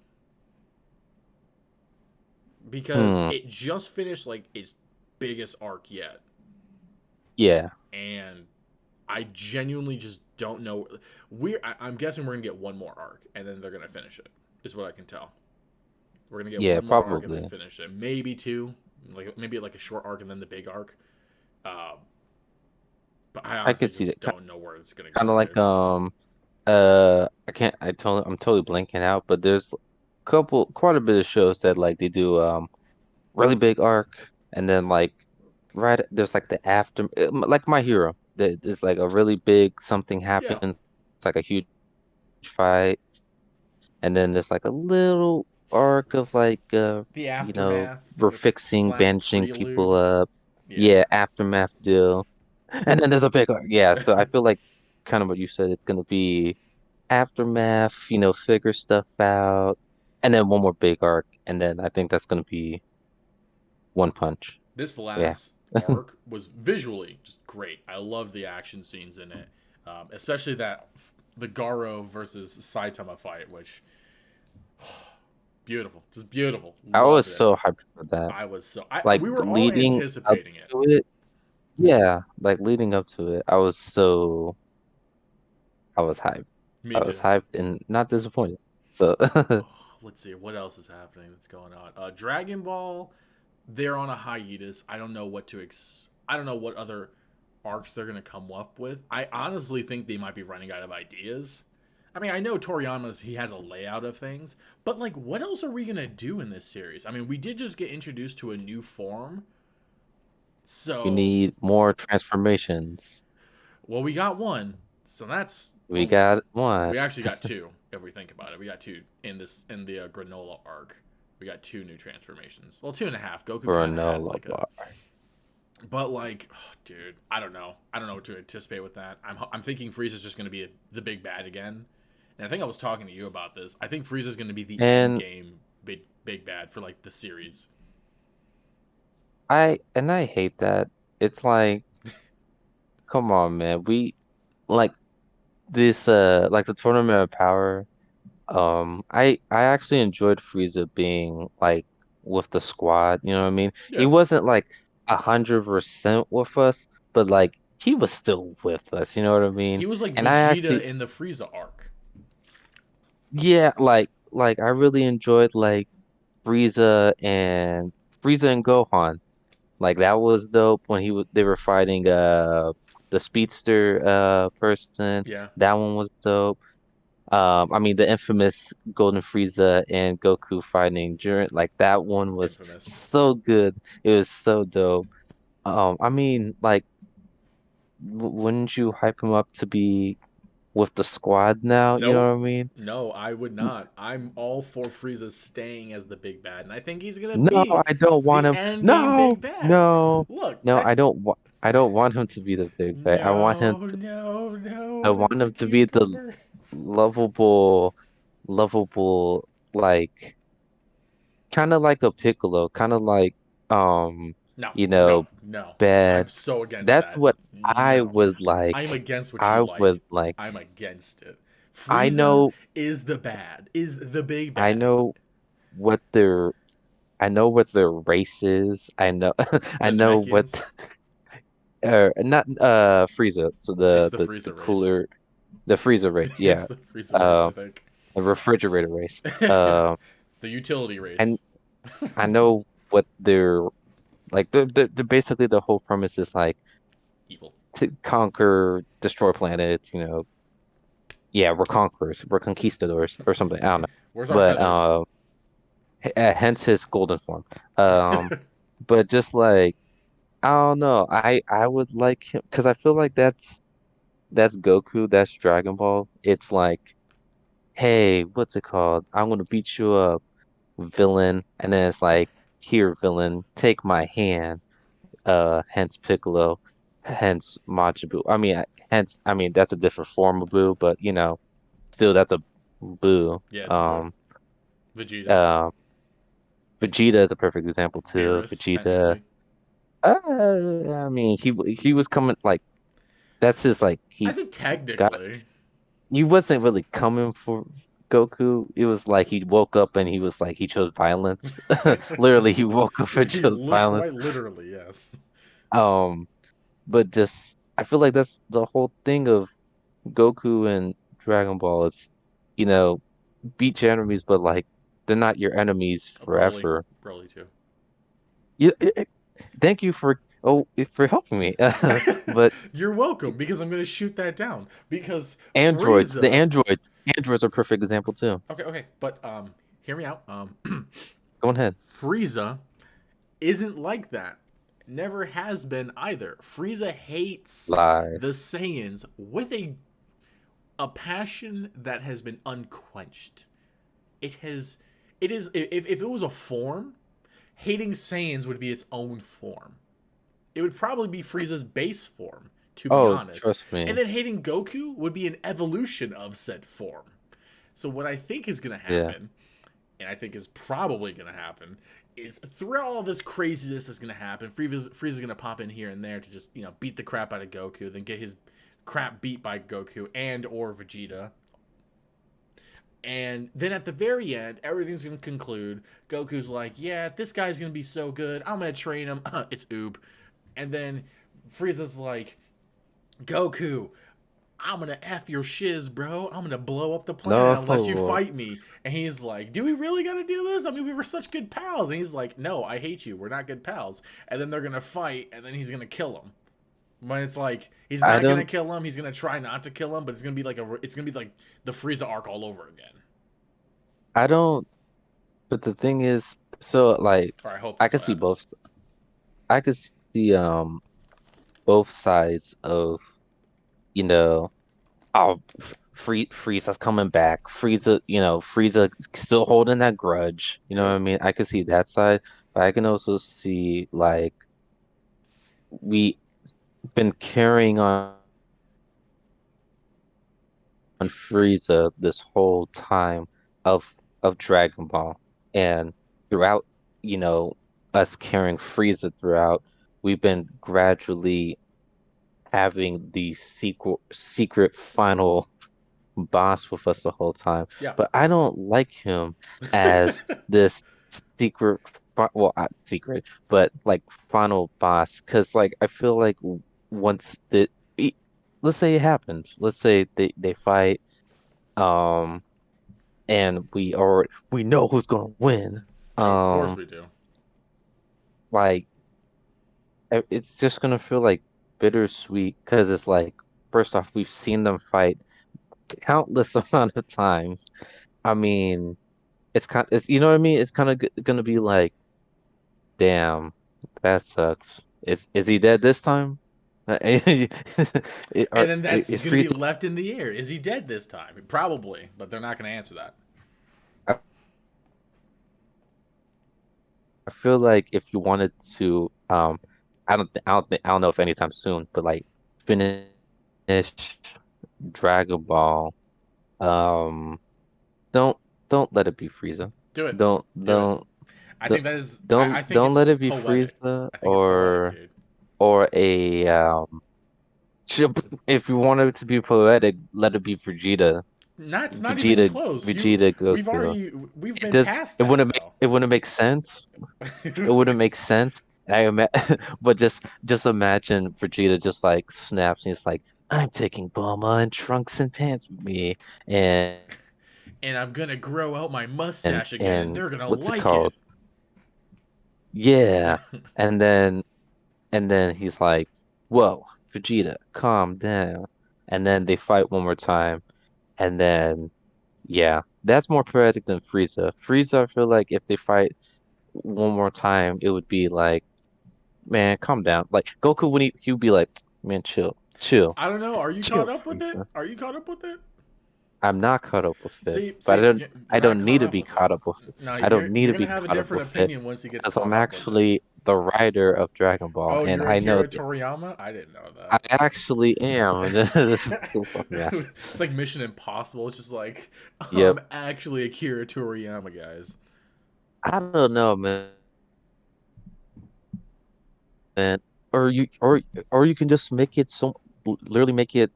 S1: Because
S2: Hmm.
S1: it just finished its biggest arc yet,
S2: Yeah.
S1: and I genuinely just don't know. I'm guessing we're gonna get one more arc, and then they're gonna finish it. Is what I can tell. We're gonna get
S2: Yeah,
S1: one more arc and then
S2: probably.
S1: finish it. Maybe two, maybe a short arc and then the big arc. Uh, but I
S2: I
S1: honestly
S2: could see
S1: just
S2: that.
S1: don't know where it's gonna
S2: Kind
S1: go,
S2: of like
S1: dude.
S2: I'm totally blanking out, but there's quite a bit of shows that like they do really big arc and then like right there's like the after like My Hero that is like a really big something
S1: Yeah,
S2: happens. It's like a huge fight and then there's like a little arc of like
S1: the
S2: you know
S1: aftermath
S2: we're fixing
S1: slash
S2: bandaging people
S1: prelude.
S2: up.
S1: Yeah,
S2: Yeah, aftermath deal. And then there's a big arc. Yeah, so I feel like kind of what you said, it's gonna be aftermath, figure stuff out. and then one more big arc, and then I think that's gonna be One Punch.
S1: This
S2: Yeah.
S1: last arc was visually just great. I loved the action scenes in it, especially the Garo versus Saitama fight, which beautiful, just beautiful.
S2: I was
S1: Loved it.
S2: so hyped for that.
S1: I was so I
S2: Like
S1: we were all
S2: leading up
S1: anticipating it.
S2: to it, yeah, like leading up to it, I was hyped.
S1: Me
S2: I was
S1: too.
S2: hyped and not disappointed. So
S1: Oh, let's see what else is happening. That's going on. Dragon Ball, they're on a hiatus. I don't know I don't know what other arcs they're gonna come up with. I honestly think they might be running out of ideas. I mean, I know he has a layout of things, but like, what else are we gonna do in this series? I mean, we did just get introduced to a new form,
S2: we
S1: so
S2: need more transformations.
S1: well, we got one, so that's
S2: We
S1: well,
S2: got one
S1: we actually got two if we think about it. We got two in the granola arc. We got two new transformations. Well, two and a half. Goku
S2: for a
S1: kind of had
S2: Nolo
S1: like a,
S2: bar.
S1: but like, oh, dude, I don't know. I don't know what to anticipate with that. I'm thinking Frieza's just going to be the big bad again. And I think I was talking to you about this. I think Frieza's going to be the end
S2: And
S1: game big bad for like the series.
S2: I hate that. It's like, come on, man. We like this like the Tournament of Power. I actually enjoyed Frieza being like with the squad, you know what I mean? He
S1: Yeah,
S2: wasn't like 100% with us, but like he was still with us, you know what I mean?
S1: he was like
S2: And I
S1: Vegeta
S2: actually,
S1: in the Frieza arc.
S2: yeah, like I really enjoyed like Frieza and Frieza and Gohan. Like that was dope when they were fighting the speedster person.
S1: Yeah,
S2: That one was dope. I mean the infamous Golden Frieza and Goku fighting during like that one was
S1: infamous.
S2: so good. It was so dope. I mean like wouldn't you hype him up to be with the squad now? You know
S1: Nope.
S2: what I mean?
S1: No, I would not. I'm all for Frieza staying as the big bad, and I think he's gonna
S2: No,
S1: be
S2: I don't want
S1: the
S2: him.
S1: end game
S2: No,
S1: big bad.
S2: no,
S1: Look,
S2: no,
S1: that's
S2: I don't want him to be the big bad.
S1: no, no,
S2: I
S1: no.
S2: want
S1: It's a
S2: him to be the
S1: cucumber.
S2: lovable, lovable, like kind of like a Piccolo, kind of like
S1: No,
S2: you
S1: no,
S2: know,
S1: no. I'm
S2: bad.
S1: so against
S2: That's
S1: that.
S2: what I
S1: No,
S2: would
S1: I'm
S2: like.
S1: against what you
S2: I
S1: like.
S2: would like.
S1: I'm against it.
S2: I
S1: Frieza
S2: know,
S1: is the bad. Is the big
S2: I
S1: bad.
S2: know what their, I know what their race is. I know, I
S1: The
S2: know what,
S1: Namekians.
S2: not Frieza. So
S1: It's the
S2: the
S1: Frieza race.
S2: cooler, the freezer race.
S1: It's
S2: Yeah,
S1: the Frieza race, I
S2: um,
S1: think.
S2: the refrigerator race.
S1: The utility
S2: And
S1: race.
S2: I know what their like the basically the whole premise is like
S1: Evil.
S2: to conquer, destroy planets, you know. Yeah, we're conquerors, we're conquistadors or something. I don't know.
S1: Where's our
S2: But
S1: feathers?
S2: hence his golden form. Um, but just like I don't know, I would like him because I feel like that's Goku, that's Dragon Ball. It's like, hey, what's it called? I'm gonna beat you up, villain, and then it's like, here, villain, take my hand. Hence Piccolo, hence Majin Buu. I mean that's a different form of Buu, but you know, still that's a Buu.
S1: Yeah, it's a boo. Vegeta.
S2: Uh, Vegeta is a perfect example too.
S1: Beerus,
S2: Vegeta,
S1: technically.
S2: I mean he was coming like that's his like
S1: I
S2: he
S1: said
S2: got
S1: technically.
S2: he wasn't really coming for Goku. It was like he woke up and he was like he chose violence. Literally, he woke up and chose violence.
S1: Quite literally, yes.
S2: Um, but just I feel like that's the whole thing of Goku and Dragon Ball. It's you know beat your enemies, but like they're not your enemies
S1: Oh, Broly.
S2: forever.
S1: Broly, too.
S2: You, thank you for for helping me. But
S1: You're welcome, because I'm going to shoot that down. Because
S2: the
S1: Frieza.
S2: androids are a perfect example too.
S1: Okay, okay, but hear me out.
S2: Go ahead.
S1: Frieza isn't like that. Never has been either. Frieza hates the
S2: Lies.
S1: Saiyans with a passion that has been unquenched. It has it is if it was a form, hating Saiyans would be its own form. It would probably be Frieza's base form, to be
S2: Oh,
S1: honest.
S2: trust
S1: And
S2: me.
S1: then hating Goku would be an evolution of said form. So what I think is going to
S2: Yeah.
S1: happen and I think is probably going to happen, is throughout all this craziness that's going to happen, Frieza's going to pop in here and there to just, beat the crap out of Goku, then get his crap beat by Goku and or Vegeta. And then at the very end, everything's going to conclude. Goku's like, yeah, this guy's going to be so good. I'm going to train him. It's Oob. And then Frieza's like, Goku, I'm gonna F your shiz, bro. I'm gonna blow up the planet unless you
S2: No,
S1: fight me. And he's like, do we really gotta do this? I mean, we were such good pals. And he's like, no, I hate you. We're not good pals. And then they're gonna fight, and then he's gonna kill him. When it's like he's
S2: I
S1: not gonna
S2: don't.
S1: kill him, he's gonna try not to kill him, but it's gonna be like the Frieza arc all over again.
S2: I don't. But the thing is, so like,
S1: Or I hope
S2: I
S1: that's
S2: could
S1: what
S2: see
S1: happens.
S2: both. I could see both sides of, you know, oh, Frieza's coming back. Frieza still holding that grudge. You know what
S1: Yep.
S2: I mean? I could see that side, but I can also see like we been carrying on Frieza this whole time of Dragon Ball, and throughout, you know, us carrying Frieza throughout, we've been gradually having the secret final boss with us the whole time.
S1: Yeah.
S2: But I don't like him as this secret, well, not secret, but like final boss. Because like I feel like once e- let's say it happens, let's say they fight, um, and we know who's gonna win.
S1: Of course
S2: Um,
S1: we do.
S2: like it's just gonna feel like bittersweet because it's like first off we've seen them fight countless amount of times. I mean, it's you know what I mean? It's kind of gonna be like, damn, that sucks. Is he dead this time?
S1: And then that's
S2: Is
S1: gonna be
S2: Frieza?
S1: left in the air. Is he dead this time? Probably, but they're not gonna answer that.
S2: I I feel like if you wanted to, I don't know if anytime soon, but like finish Dragon Ball, um, don't don't let it be Frieza.
S1: Do it.
S2: Don't
S1: Do it.
S2: don't
S1: I
S2: don't
S1: think that is. I think
S2: don't
S1: it's
S2: let it be
S1: poetic.
S2: Frieza
S1: I think it's poetic, dude.
S2: or a if you want it to be poetic, let it be Vegeta.
S1: That's not even
S2: Vegeta
S1: close.
S2: Vegeta
S1: We've
S2: Goku.
S1: already we've
S2: It
S1: been
S2: does
S1: past that though.
S2: it wouldn't make sense. It wouldn't make sense. And but just imagine Vegeta just like snaps and he's like, I'm taking Bulma and Trunks and Pants with me and
S1: And I'm gonna grow out my
S2: and
S1: mustache again, and
S2: and
S1: they're gonna
S2: what's it
S1: like it.
S2: called? Yeah. And then he's like, "Whoa, Vegeta, calm down." And then they fight one more time, and then yeah, that's more poetic than Frieza. Frieza, I feel like if they fight one more time, it would be like, "Man, calm down." Like Goku when he would be like, "Man,
S1: I don't know. Are you
S2: chill,
S1: caught up with it?
S2: Frieza."
S1: Are you caught up with it?
S2: I'm not caught up with it, but
S1: See,
S2: I
S1: you're not
S2: don't need
S1: caught
S2: to
S1: up
S2: be
S1: with it.
S2: caught up with it.
S1: No,
S2: I don't need
S1: you're
S2: to
S1: gonna
S2: be
S1: have a
S2: caught up
S1: different
S2: with it
S1: opinion once he gets
S2: because
S1: caught
S2: I'm
S1: up with it.
S2: actually the writer of Dragon Ball,
S1: Oh,
S2: and
S1: you're
S2: I know
S1: Akira Toriyama? I didn't know
S2: I
S1: that.
S2: actually am. This is so fucking awesome.
S1: It's like Mission Impossible. It's just like
S2: Yep.
S1: actually Akira Toriyama, guys.
S2: I don't know, man. Or you can just make it so literally make it.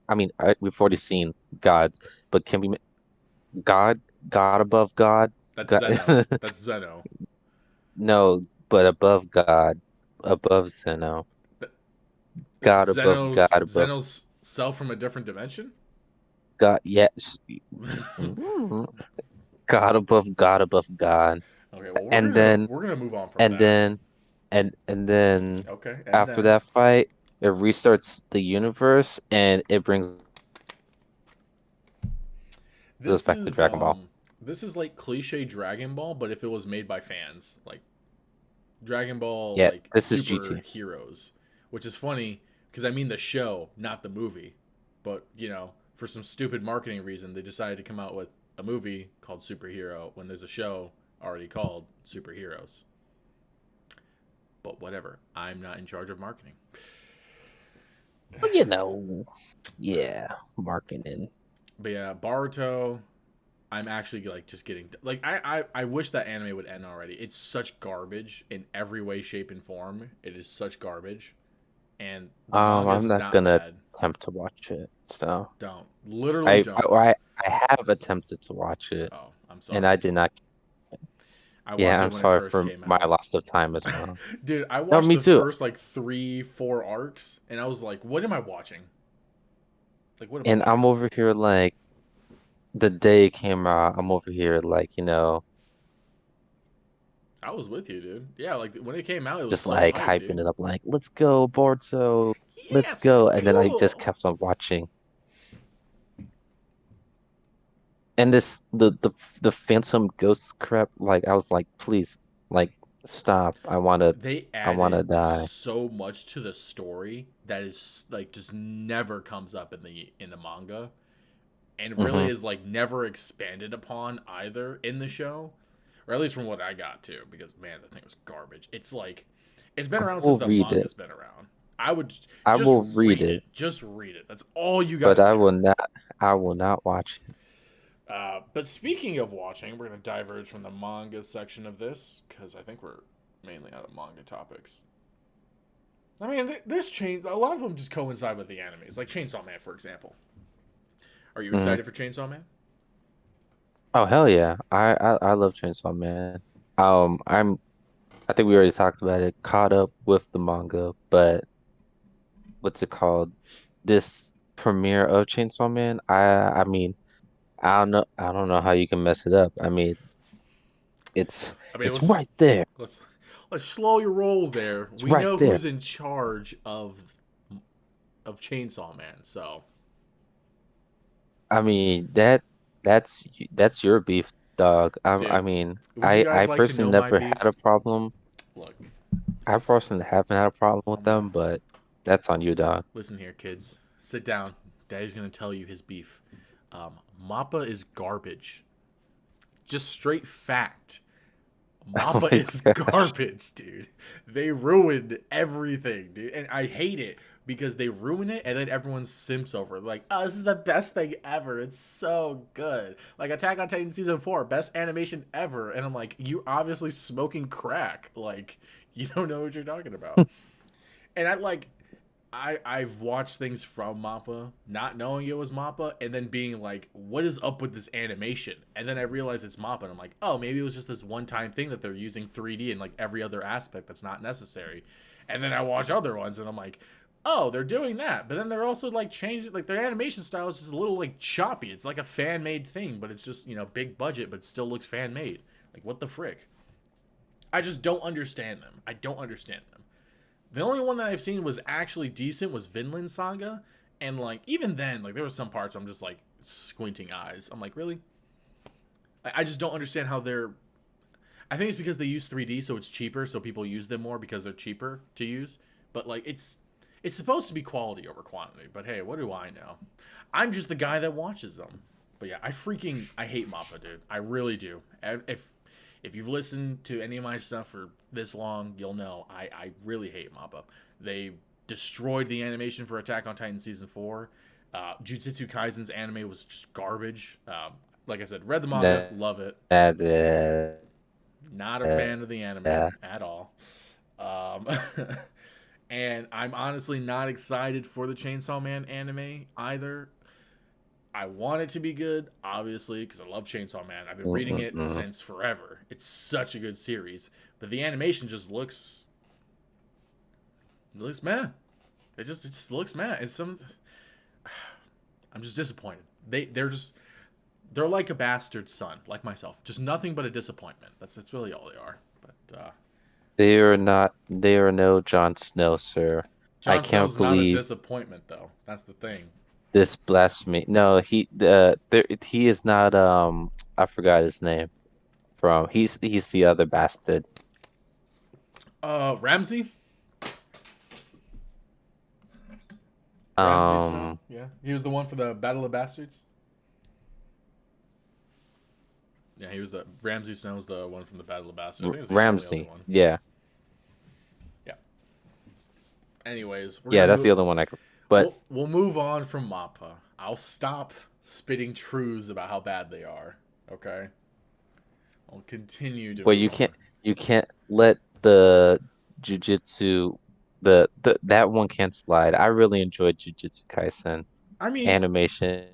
S2: I mean, we've already seen gods, but can we God, God above God,
S1: That's
S2: God?
S1: Zeno. That's Zeno.
S2: No, but above God, above Zeno, God above God above
S1: Zeno's self from a different dimension.
S2: God. Yes, God above God,
S1: Okay, well
S2: and then
S1: we're gonna move on from
S2: and
S1: that.
S2: then and then
S1: Okay, and
S2: after
S1: then
S2: that fight, it restarts the universe and it brings us
S1: this
S2: back to
S1: is
S2: Dragon Ball.
S1: this is like cliche Dragon Ball, but if it was made by fans, like Dragon Ball,
S2: Yeah,
S1: like
S2: this is GT.
S1: superheroes, which is funny because I mean the show, not the movie. But for some stupid marketing reason, they decided to come out with a movie called Superhero when there's a show already called Superheroes. But whatever, I'm not in charge of marketing.
S2: Well, yeah, marketing.
S1: But yeah, Baruto. I'm actually like just getting like I wish that anime would end already. It's such garbage in every way, shape, and form. It is such garbage, and the manga
S2: I'm
S1: is
S2: not
S1: not
S2: gonna
S1: bad.
S2: attempt to watch it. So
S1: Don't literally
S2: I
S1: don't.
S2: I I have attempted to watch it,
S1: Oh, I'm
S2: and I
S1: sorry.
S2: did not.
S1: I
S2: Yeah,
S1: watched it
S2: I'm
S1: when it
S2: sorry
S1: first
S2: for
S1: came
S2: my
S1: out.
S2: loss of time as well.
S1: Dude, I
S2: No,
S1: watched
S2: me
S1: the
S2: too.
S1: first like 3, 4 arcs, and I was like, "What am I watching? Like, what am I
S2: And
S1: doing?"
S2: I'm over here like the day it came out. I'm over here like
S1: I was with you, dude. Yeah, like when it came out, it was
S2: just
S1: so
S2: like
S1: hype,
S2: hyping
S1: dude.
S2: it up, like let's go, Boruto, let's
S1: Yeah,
S2: go. And then I just
S1: school.
S2: kept on watching. And the Phantom Ghost crap, like I was like, please, like stop.
S1: They
S2: I wanna
S1: added
S2: die.
S1: so much to the story that is like just never comes up in the manga, and really
S2: Hmm.
S1: is like never expanded upon either in the show, or at least from what I got to. Because man, the thing was garbage. It's like it's been
S2: I
S1: around since
S2: will
S1: the
S2: read it.
S1: manga's been around. I would
S2: I
S1: just
S2: will read
S1: read
S2: it,
S1: it. Just read it. That's all you got
S2: but
S1: to do.
S2: I will not watch it.
S1: But speaking of watching, we're going to diverge from the manga section of this because I think we're mainly out of manga topics. I mean, there's change. A lot of them just coincide with the animes, like Chainsaw Man, for example. Are you
S2: Hmm.
S1: excited for Chainsaw Man?
S2: Oh hell yeah. I love Chainsaw Man. I think we already talked about it, caught up with the manga, but what's it called? This premiere of Chainsaw Man, I mean, I don't know how you can mess it up. I mean, it's
S1: I mean,
S2: it's right there.
S1: let's let's slow your roll there.
S2: It's
S1: We
S2: right
S1: know
S2: there.
S1: who's in charge of Chainsaw Man, so
S2: I mean, that's your beef, dog. I
S1: dude,
S2: mean,
S1: would you
S2: I
S1: guys like to
S2: personally
S1: know my
S2: never had
S1: beef?
S2: a problem.
S1: Look,
S2: I personally haven't had a problem with
S1: I'm gonna
S2: them, but that's on you, dog.
S1: listen here, kids. Sit down. Daddy's gonna tell you his beef. Mappa is garbage. Just straight fact.
S2: Oh
S1: Mappa
S2: my
S1: is
S2: gosh.
S1: garbage, dude. They ruined everything, dude. And I hate it because they ruin it and then everyone simps over it. Like, oh, this is the best thing ever. It's so good. Like Attack on Titan season 4, best animation ever. And I'm like, you obviously smoking crack. Like, you don't know what you're talking about. And I've watched things from Mappa, not knowing it was Mappa, and then being like, "What is up with this animation?" And then I realized it's Mappa, and I'm like, "Oh, maybe it was just this one-time thing that they're using 3D in like every other aspect that's not necessary." And then I watch other ones, and I'm like, "Oh, they're doing that," but then they're also like changing, like their animation style is just a little like choppy. It's like a fan-made thing, but it's just big budget, but still looks fan-made. Like what the frick? I just don't understand them. I don't understand them. The only one that I've seen was actually decent was Vinland Saga, and like even then, like there were some parts where I'm just like squinting eyes. I'm like, really? I just don't understand how they're. I think it's because they use 3D, so it's cheaper, so people use them more because they're cheaper to use. But like it's supposed to be quality over quantity. But hey, what do I know? I'm just the guy that watches them. But yeah, I hate Mappa, dude. I really do. If you've listened to any of my stuff for this long, you'll know I really hate Mappa. They destroyed the animation for Attack on Titan season 4. Jujutsu Kaisen's anime was just garbage. Like I said, read the manga,
S2: That
S1: love it.
S2: that
S1: Not a fan of the anime
S2: yeah.
S1: at all. Um, and I'm honestly not excited for the Chainsaw Man anime either. I want it to be good, obviously, because I love Chainsaw Man. I've been reading it
S2: Mm-mm-mm.
S1: since forever. It's such a good series, but the animation just looks meh. It just looks meh. It's some. I'm just disappointed. They're like a bastard son, like myself. Just nothing but a disappointment. That's really all they are. But
S2: They are no Jon Snow, sir. I
S1: Jon
S2: can't
S1: Snow's not a
S2: believe
S1: disappointment though. That's the thing.
S2: this blasphemy. No, he is not I forgot his name from he's the other bastard.
S1: Ramsey. Ramsey Snow.
S2: Um
S1: Yeah, he was the one for the Battle of Bastards. Yeah, he was the Ramsey Snow's the one from the Battle of Bastards. I think he's the only other
S2: Ramsey.
S1: one.
S2: Yeah.
S1: Yeah. Anyways, we're
S2: Yeah,
S1: gonna
S2: that's
S1: move.
S2: the other one I could but
S1: We'll move on from Mappa. I'll stop spitting truths about how bad they are. Okay, I'll continue to
S2: Well,
S1: move on.
S2: you can't let the jujitsu that one can't slide. I really enjoyed Jujutsu Kaisen
S1: I mean,
S2: animation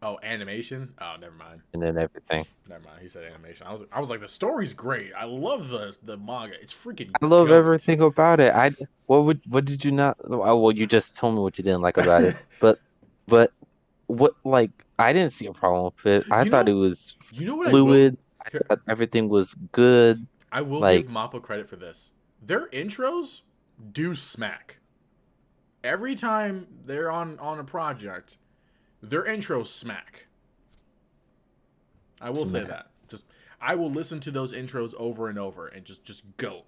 S1: oh, animation. Oh, never mind.
S2: and everything.
S1: Never mind. He said animation. I was like, the story's great. I love the manga. It's freaking
S2: I love
S1: goat.
S2: everything about it. What did you not? Oh, well, you just told me what you didn't like about it. But what like I didn't see a problem with it. I
S1: you
S2: thought it
S1: know,
S2: was
S1: you know what I will.
S2: fluid. I thought everything was good.
S1: I will give
S2: Like
S1: Mappa credit for this. Their intros do smack. Every time they're on a project, their intros smack. I will say
S2: smack.
S1: that. Just I will listen to those intros over and over and just go.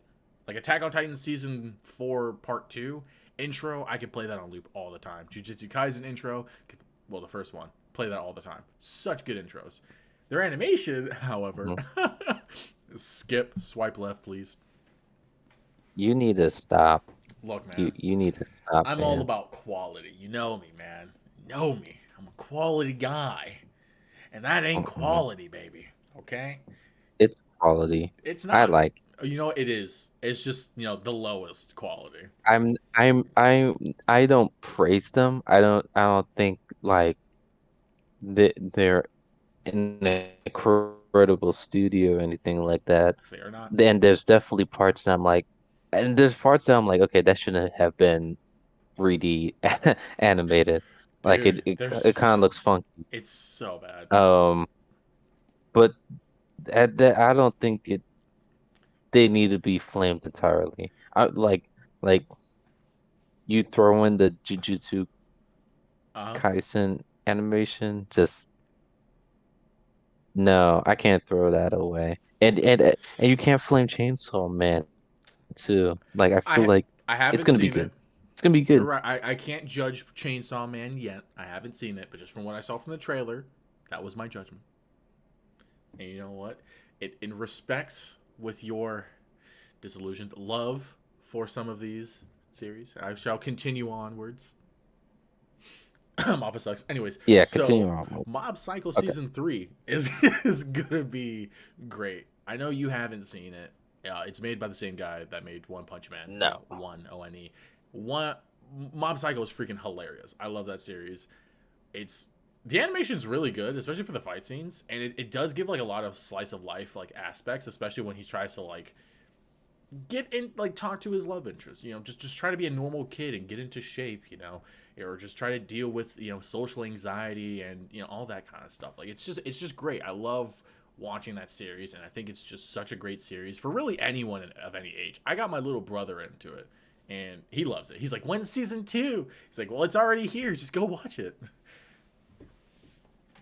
S1: Like Attack on Titan season 4 part 2 intro, I could play that on loop all the time. Jujutsu Kaisen intro, well the first one, play that all the time. Such good intros. Their animation, however,
S2: Mhm.
S1: skip, swipe left, please.
S2: You need to stop.
S1: Look, man,
S2: You need to stop,
S1: I'm all
S2: man.
S1: about quality. You know me, man. You know me. I'm a quality guy. And that ain't
S2: Mm-mm.
S1: quality, baby. Okay?
S2: It's quality.
S1: It's
S2: I
S1: not.
S2: like.
S1: You know, it is. It's just, the lowest quality.
S2: I don't praise them. I don't think like they're an incredible studio or anything like that.
S1: They are not.
S2: And there's definitely parts that I'm like, and there's parts that I'm like, okay, that shouldn't have been 3D animated. Like
S1: Dude,
S2: it kind of looks funky.
S1: it's so bad.
S2: Um, but I don't think they need to be flamed entirely. Like you throw in the Jujutsu
S1: Uh-huh.
S2: Kaisen animation, just no, I can't throw that away. And you can't flame Chainsaw Man too. Like I
S1: I
S2: feel
S1: ha-
S2: like
S1: I
S2: it's
S1: haven't
S2: gonna be
S1: seen it.
S2: good. It's gonna be
S1: You're
S2: good.
S1: right. I can't judge Chainsaw Man yet. I haven't seen it, but just from what I saw from the trailer, that was my judgment. And you know what? It in respects with your disillusioned love for some of these series, I shall continue onwards. Mappa sucks. Anyways,
S2: Yeah, continue
S1: so
S2: on.
S1: Mob Psycho
S2: Okay.
S1: season 3 is is gonna be great. I know you haven't seen it. It's made by the same guy that made One Punch Man.
S2: No.
S1: One ONE. One Mob Psycho is freaking hilarious. I love that series. It's the animation's really good, especially for the fight scenes, and it does give like a lot of slice of life like aspects, especially when he tries to like get in, like talk to his love interest, just try to be a normal kid and get into shape, or just try to deal with social anxiety and all that kind of stuff. Like it's just great. I love watching that series, and I think it's just such a great series for really anyone of any age. I got my little brother into it, and he loves it. He's like, when's season 2? He's like, well, it's already here, just go watch it.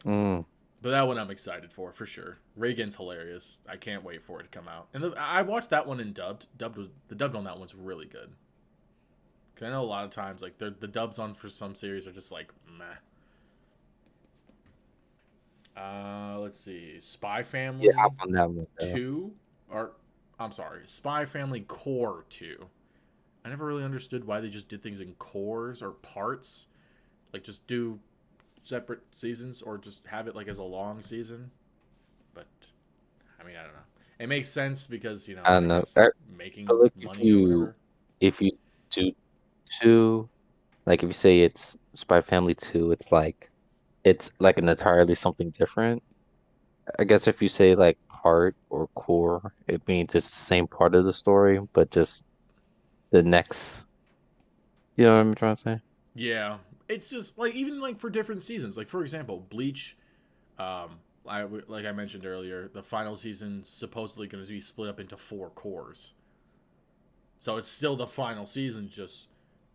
S2: Mm.
S1: But that one I'm excited for sure. Reagan's hilarious. I can't wait for it to come out. And I watched that one in dubbed. The dubbed on that one's really good. Cause I know a lot of times like the dubs on for some series are just like meh. Let's see, Spy
S2: Yeah, hop
S1: Family
S2: on that one though.
S1: 2, or I'm sorry, Spy Family Core 2. I never really understood why they just did things in cores or parts. Like just do separate seasons or just have it like as a long season. But I mean, I don't know. It makes sense because
S2: I
S1: I
S2: don't know.
S1: guess
S2: But
S1: making
S2: like
S1: money or whatever.
S2: if you do two, like if you say it's Spy Family 2, it's like an entirely something different. I guess if you say like part or core, it means it's the same part of the story, but just the next, you know what I'm trying to say?
S1: Yeah, it's just like even like for different seasons. Like for example, Bleach. Like I mentioned earlier, the final season's supposedly going to be split up into 4 cores. So it's still the final season, just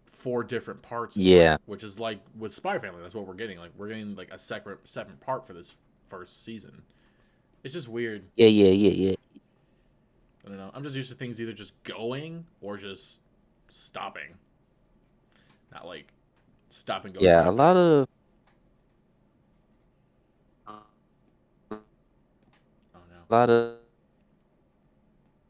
S1: 4 different parts for it,
S2: Yeah.
S1: which is like with Spy Family. That's what we're getting. Like we're getting like a separate part for this first season. It's just weird.
S2: Yeah.
S1: I don't know. I'm just used to things either just going or just stopping, not like stop and go
S2: Yeah,
S1: traffic. Oh no,
S2: a lot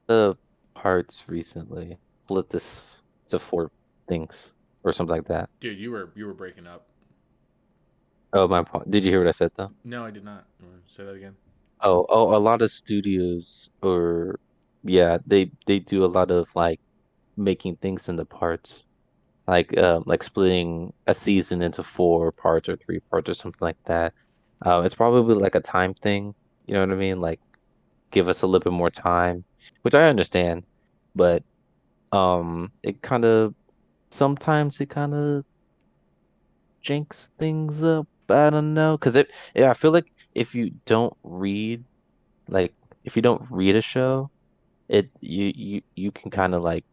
S2: of parts recently split this to four things or something like that.
S1: dude, you were breaking up.
S2: Oh, did you hear what I said though?
S1: No, I did not. Say that again.
S2: Oh, a lot of studios or yeah, they do a lot of like making things into parts. Like splitting a season into four parts or three parts or something like that. It's probably like a time thing, you know what I mean? Like give us a little bit more time, which I understand, but it kind of sometimes it kind of jinx things up. I don't know, because yeah, I feel like if you don't read like if you don't read a show, you can kind of like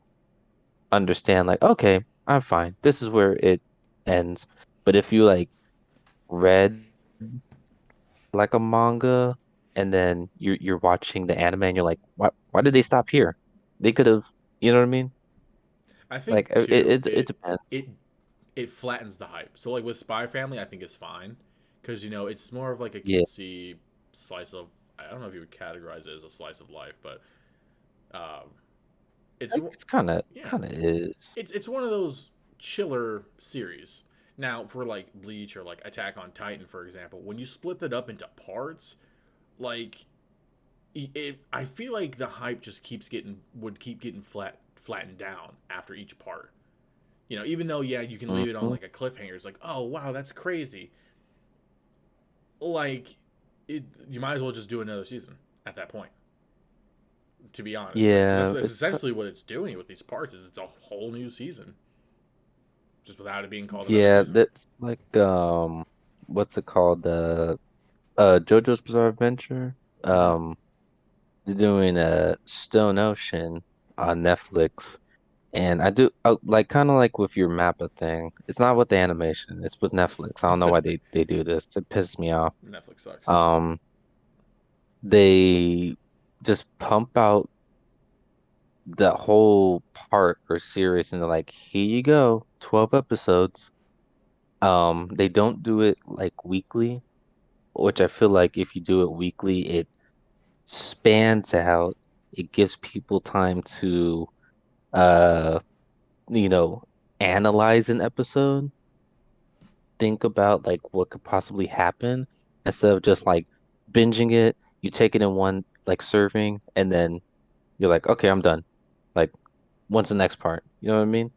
S2: understand like okay, I'm fine. This is where it ends. But if you like read like a manga and then you're watching the anime and you're like, why did they stop here? They could have, you know what I mean?
S1: I
S2: Like
S1: think too
S2: it depends.
S1: it it flattens the hype. So like with Spy Family, I think it's fine because it's more of like a
S2: Yeah,
S1: cutesy slice of. I don't know if you would categorize it as a slice of life, but um, it's
S2: like it's
S1: yeah,
S2: kind of is.
S1: it's one of those chiller series. Now for like Bleach or like Attack on Titan, for example, when you split that up into parts, like I feel like the hype just keep getting flattened down after each part. Even though yeah, you can leave it on
S2: Hmm.
S1: like a cliffhanger. It's like, oh wow, that's crazy. Like, you might as well just do another season at that point. To be honest, like, because
S2: Yeah,
S1: that's essentially what it's doing with these parts. Is it's a whole new season just without it being called another
S2: yeah,
S1: season.
S2: that's like what's it called? JoJo's Bizarre Adventure.
S1: Mm-hmm.
S2: Um they're doing a Stone Ocean on Netflix. And I do like kind of like with your Mappa thing. It's not with the animation, it's with Netflix. I don't know why they do this. It pisses me off.
S1: Netflix sucks.
S2: Um they just pump out the whole part or series and they're like, here you go, 12 episodes. They don't do it like weekly, which I feel like if you do it weekly, it spans out. It gives people time to uh, you know, analyze an episode, think about like what could possibly happen instead of just like binging it. You take it in one like serving and then you're like, okay, I'm done. Like, when's the next part? You know what I mean?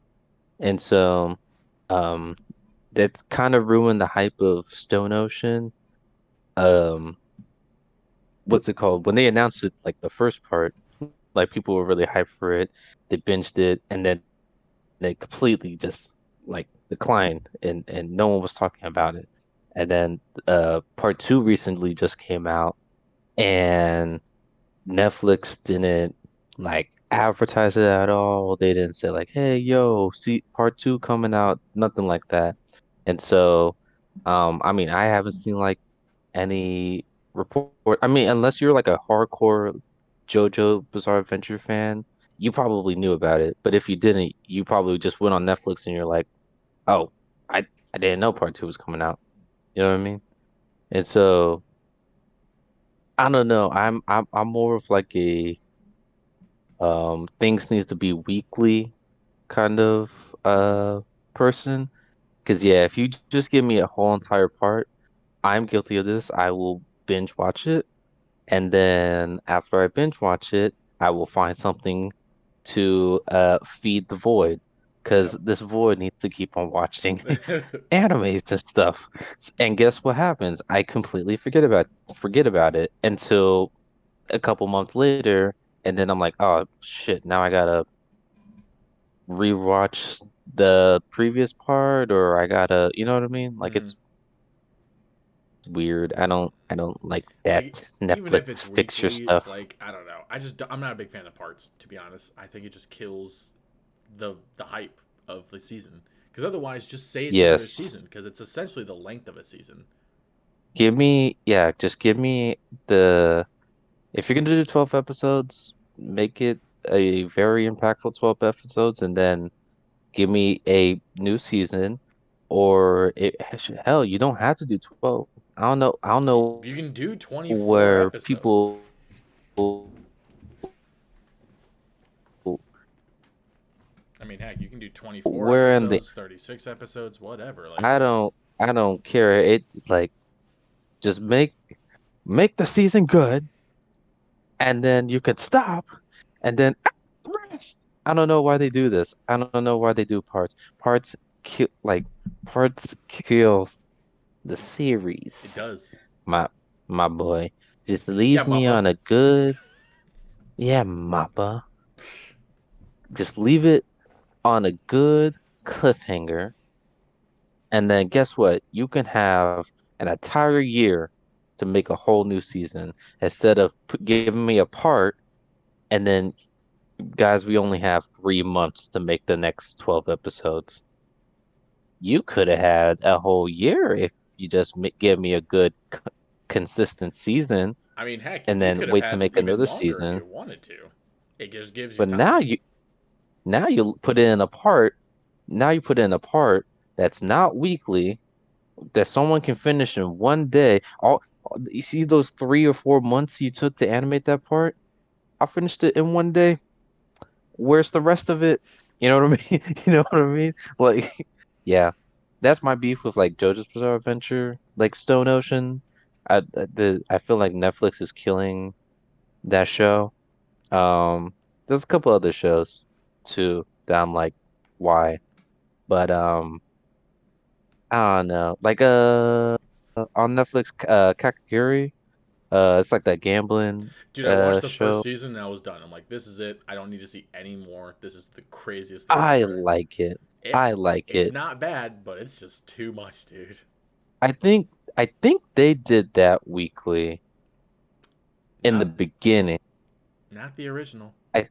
S2: And so, um, that kind of ruined the hype of Stone Ocean. Um, what's it called? When they announced it, like the first part, like people were really hyped for it. They binged it, and then they completely just like declined, and no one was talking about it. And then, part two recently just came out, and Netflix didn't like advertise it at all. They didn't say like, "Hey, yo, see part two coming out," nothing like that. And so, I mean, I haven't seen like any report. I mean, unless you're like a hardcore JoJo Bizarre Adventure fan, you probably knew about it. But if you didn't, you probably just went on Netflix and you're like, "Oh, I didn't know part two was coming out." You know what I mean? And so, I don't know. I'm more of like a things needs to be weekly kind of person. Because yeah, if you just give me a whole entire part, I'm guilty of this. I will binge watch it, and then after I binge watch it, I will find something to feed the void. Because
S1: Yep.
S2: this void needs to keep on watching animes and stuff. And guess what happens? I completely forget about it until a couple months later, and then I'm like, oh shit, now I gotta rewatch the previous part or I gotta, you know what I mean? Like
S1: Mm-hmm.
S2: it's weird. I don't like
S1: Like
S2: that
S1: even if
S2: Netflix
S1: it's
S2: fixture
S1: weekly,
S2: stuff.
S1: like I don't know. I'm not a big fan of parts, to be honest. I think it just kills the hype of the season. Because otherwise, just say it's another
S2: Yes.
S1: season. Because it's essentially the length of a season.
S2: Just give me the if you're gonna do 12 episodes, make it a very impactful 12 episodes and then give me a new season or hell, you don't have to do 12. I don't know
S1: You can do 24
S2: where
S1: episodes.
S2: people
S1: I mean, heck, you can do 24
S2: where in the
S1: episodes, 36 episodes, whatever. Like,
S2: I don't I don't care. It like just make the season good, and then you can stop, and then rest. I don't know why they do this. I don't know why they do parts. Parts kill like parts kills the
S1: It
S2: series.
S1: does.
S2: My my boy, just
S1: Yeah,
S2: leave me
S1: mappa.
S2: on a good, yeah, mappa. Just leave it on a good cliffhanger, and then guess what? You can have an entire year to make a whole new season instead of giving me a part, and then guys, we only have 3 months to make the next 12 episodes. You could have had a whole year if you just give me a good, consistent season
S1: I mean, heck,
S2: and
S1: you
S2: then
S1: could have
S2: wait to
S1: had
S2: make
S1: even
S2: another
S1: longer if
S2: season.
S1: you wanted to. It just gives you
S2: But
S1: time.
S2: now you put it in a part. Now you put it in a part that's not weekly, that someone can finish in one day. You see those 3 or 4 months you took to animate that part? I finished it in one day. Where's the rest of it? You know what I mean? You know what I mean? Like, yeah, that's my beef with like JoJo's Bizarre Adventure, like Stone Ocean. I feel like Netflix is killing that show. There's a couple other shows too that I'm like, why? But I don't know. Like on Netflix, Kakaguri, it's like that gambling
S1: Dude, I watched the first
S2: show.
S1: season and I was done. I'm like, this is it. I don't need to see any more. This is the craziest thing
S2: I
S1: ever.
S2: like it.
S1: It
S2: I like
S1: it's
S2: it.
S1: not bad, but it's just too much, dude.
S2: I think I think they did that weekly in the
S1: Not
S2: beginning.
S1: not the original.
S2: I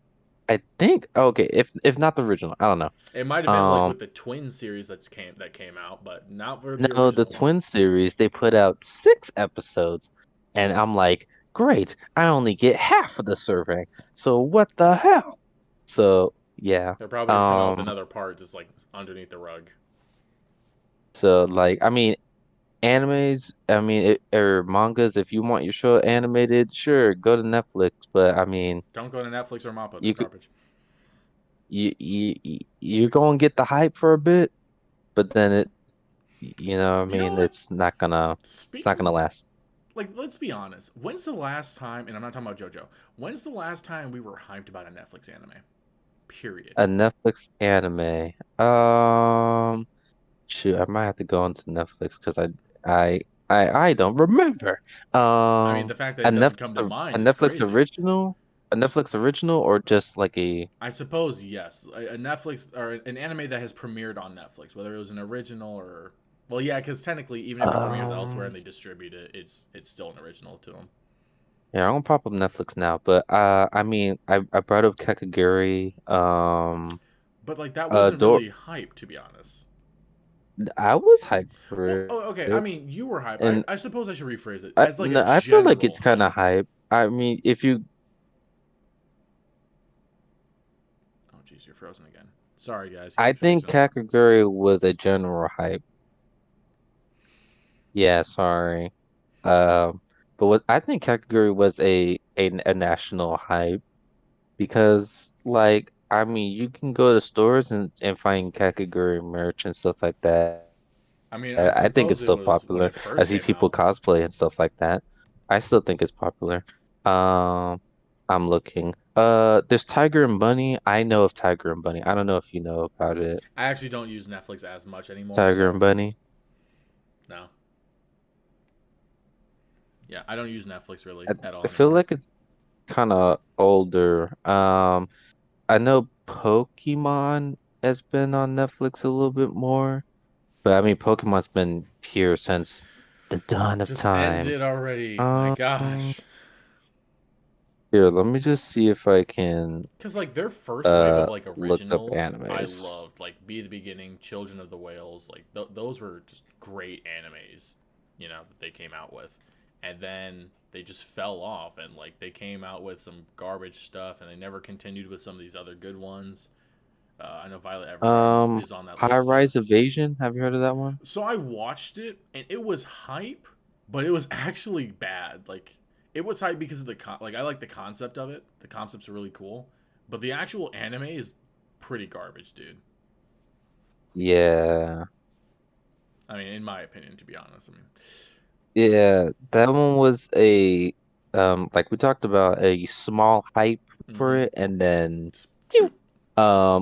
S2: I think okay, if not the original, I don't know.
S1: It might have been like
S2: Um
S1: with the twin series that came out, but not for the
S2: no, the
S1: original one.
S2: Twin series, they put out 6 episodes, and I'm like, great, I only get half of the survey. So what the hell? So yeah.
S1: They're probably gonna come out with
S2: Um
S1: another part just like underneath the rug.
S2: so like I mean animes, I mean or mangas, if you want your show animated, sure, go to Netflix, but I mean
S1: Don't go to Netflix or Mappa. They're
S2: you could
S1: garbage.
S2: you're going to get the hype for a bit, but then I
S1: You know
S2: mean,
S1: what?
S2: it's not gonna
S1: Speaking
S2: last.
S1: like, let's be honest. When's the last time? And I'm not talking about JoJo. When's the last time we were hyped about a Netflix anime? Period.
S2: A Netflix anime. Shoot, I might have to go into Netflix because I I don't remember.
S1: I mean, the fact that
S2: A
S1: it doesn't
S2: Netflix
S1: come to
S2: a
S1: mind is
S2: Netflix
S1: crazy.
S2: original, a Netflix original, or just like a
S1: I suppose yes, a Netflix or an anime that has premiered on Netflix, whether it was an original or well, yeah, because technically, even if it premieres elsewhere
S2: um.
S1: and they distribute it, it's still an original to them.
S2: Yeah, I'm gonna pop up Netflix now, but I mean, I brought up Kakaguri.
S1: But like that wasn't
S2: Door.
S1: really hype, to be honest.
S2: I was hyped
S1: Well,
S2: for
S1: oh, okay. I
S2: it.
S1: mean, you were hype.
S2: And
S1: I suppose I should rephrase it as like a
S2: no, I feel like
S1: general
S2: it's kind of
S1: hype.
S2: hype. I mean, if you,
S1: Oh, jeez, you're frozen again. Sorry, guys. He
S2: I
S1: keeps
S2: think
S1: freezing.
S2: Kakaguri was a general hype. Yeah, sorry. But what I think Kakaguri was a national hype because, like, I mean, you can go to stores and find Kakaguri merch and stuff like that.
S1: I mean, I
S2: I think it's
S1: suppose it
S2: still
S1: was when
S2: popular.
S1: it
S2: I
S1: first
S2: see
S1: came
S2: people
S1: out.
S2: cosplay and stuff like that. I still think it's popular. Um, I'm looking. There's Tiger and Bunny. I know of Tiger and Bunny. I don't know if you know about it.
S1: I actually don't use Netflix as much anymore,
S2: Tiger
S1: so
S2: and Bunny.
S1: no. Yeah, I don't use Netflix really
S2: I,
S1: at all
S2: I feel
S1: anymore.
S2: like it's kind of older. I know Pokemon has been on Netflix a little bit more, but I mean Pokemon's been here since the dawn of
S1: Just end
S2: time.
S1: it already. My
S2: Um,
S1: gosh.
S2: Here, let me just see if I can
S1: Because like their first wave of like
S2: look up
S1: originals, I
S2: animes.
S1: loved. Like Be the Beginning, Children of the Whales. Like those were just great animes, that they came out with, and then they just fell off and like they came out with some garbage stuff, and they never continued with some of these other good ones. I know Violet Evergarden is on that
S2: High
S1: list too.
S2: Rise Evasion. Have you heard of that one?
S1: So I watched it and it was hype, but it was actually bad. Like it was hype because of like I like the concept of it. The concepts are really cool, but the actual anime is pretty garbage, dude.
S2: Yeah.
S1: I mean, in my opinion, to be honest. I mean,
S2: Yeah, that one was a like we talked about a small hype for
S1: mm-hmm.
S2: it, and then
S1: Just,
S2: Pew!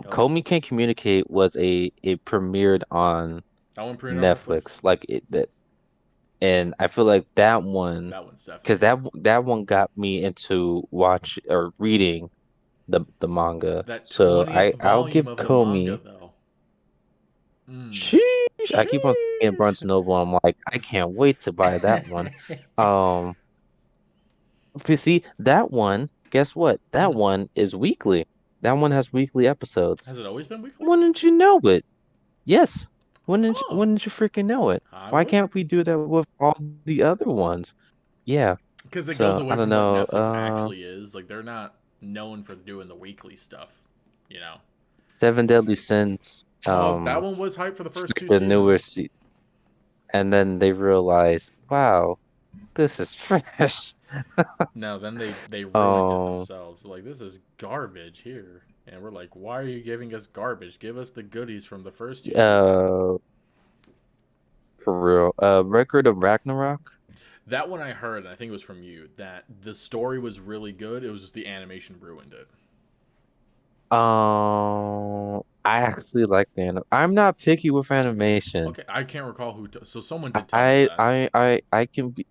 S1: yep.
S2: Komi Can Communicate was a it premiered on
S1: That one premiered on Netflix.
S2: Netflix, like it that, and I feel like that one,
S1: That one's
S2: because
S1: definitely
S2: that one got me into watch or reading the manga.
S1: that
S2: So
S1: 20th
S2: I'll
S1: volume
S2: give
S1: of the manga,
S2: Komi.
S1: though. Mm.
S2: Sheesh. I keep on seeing
S1: Sheesh.
S2: Barnes& and Noble. I'm like, I can't wait to buy that one. Um, if you see that one, guess what? That
S1: Mhm.
S2: one is weekly. That one has weekly episodes.
S1: Has it always been weekly?
S2: Wouldn't you know it? Yes.
S1: Huh.
S2: Wouldn't you freaking know it?
S1: I
S2: Why
S1: wouldn't.
S2: can't we do that with all the other ones? Yeah.
S1: Because it goes
S2: So
S1: away
S2: I don't
S1: from what
S2: know.
S1: Netflix actually is. Like, they're not known for doing the weekly stuff, you know?
S2: Seven Deadly Sins.
S1: Oh, that one was hype for the first two
S2: The newer
S1: seasons.
S2: se and then they realize, wow, this is fresh.
S1: No, then they ruined it
S2: Um,
S1: themselves. Like, this is garbage here. And we're like, why are you giving us garbage? Give us the goodies from the first two seasons.
S2: uh, for real. Record of Ragnarok.
S1: That one I heard, and I think it was from you, that the story was really good. It was just the animation ruined it.
S2: I actually like the anim. I'm not picky with animation.
S1: Okay, I can't recall who. So someone did tell me that.
S2: I can be.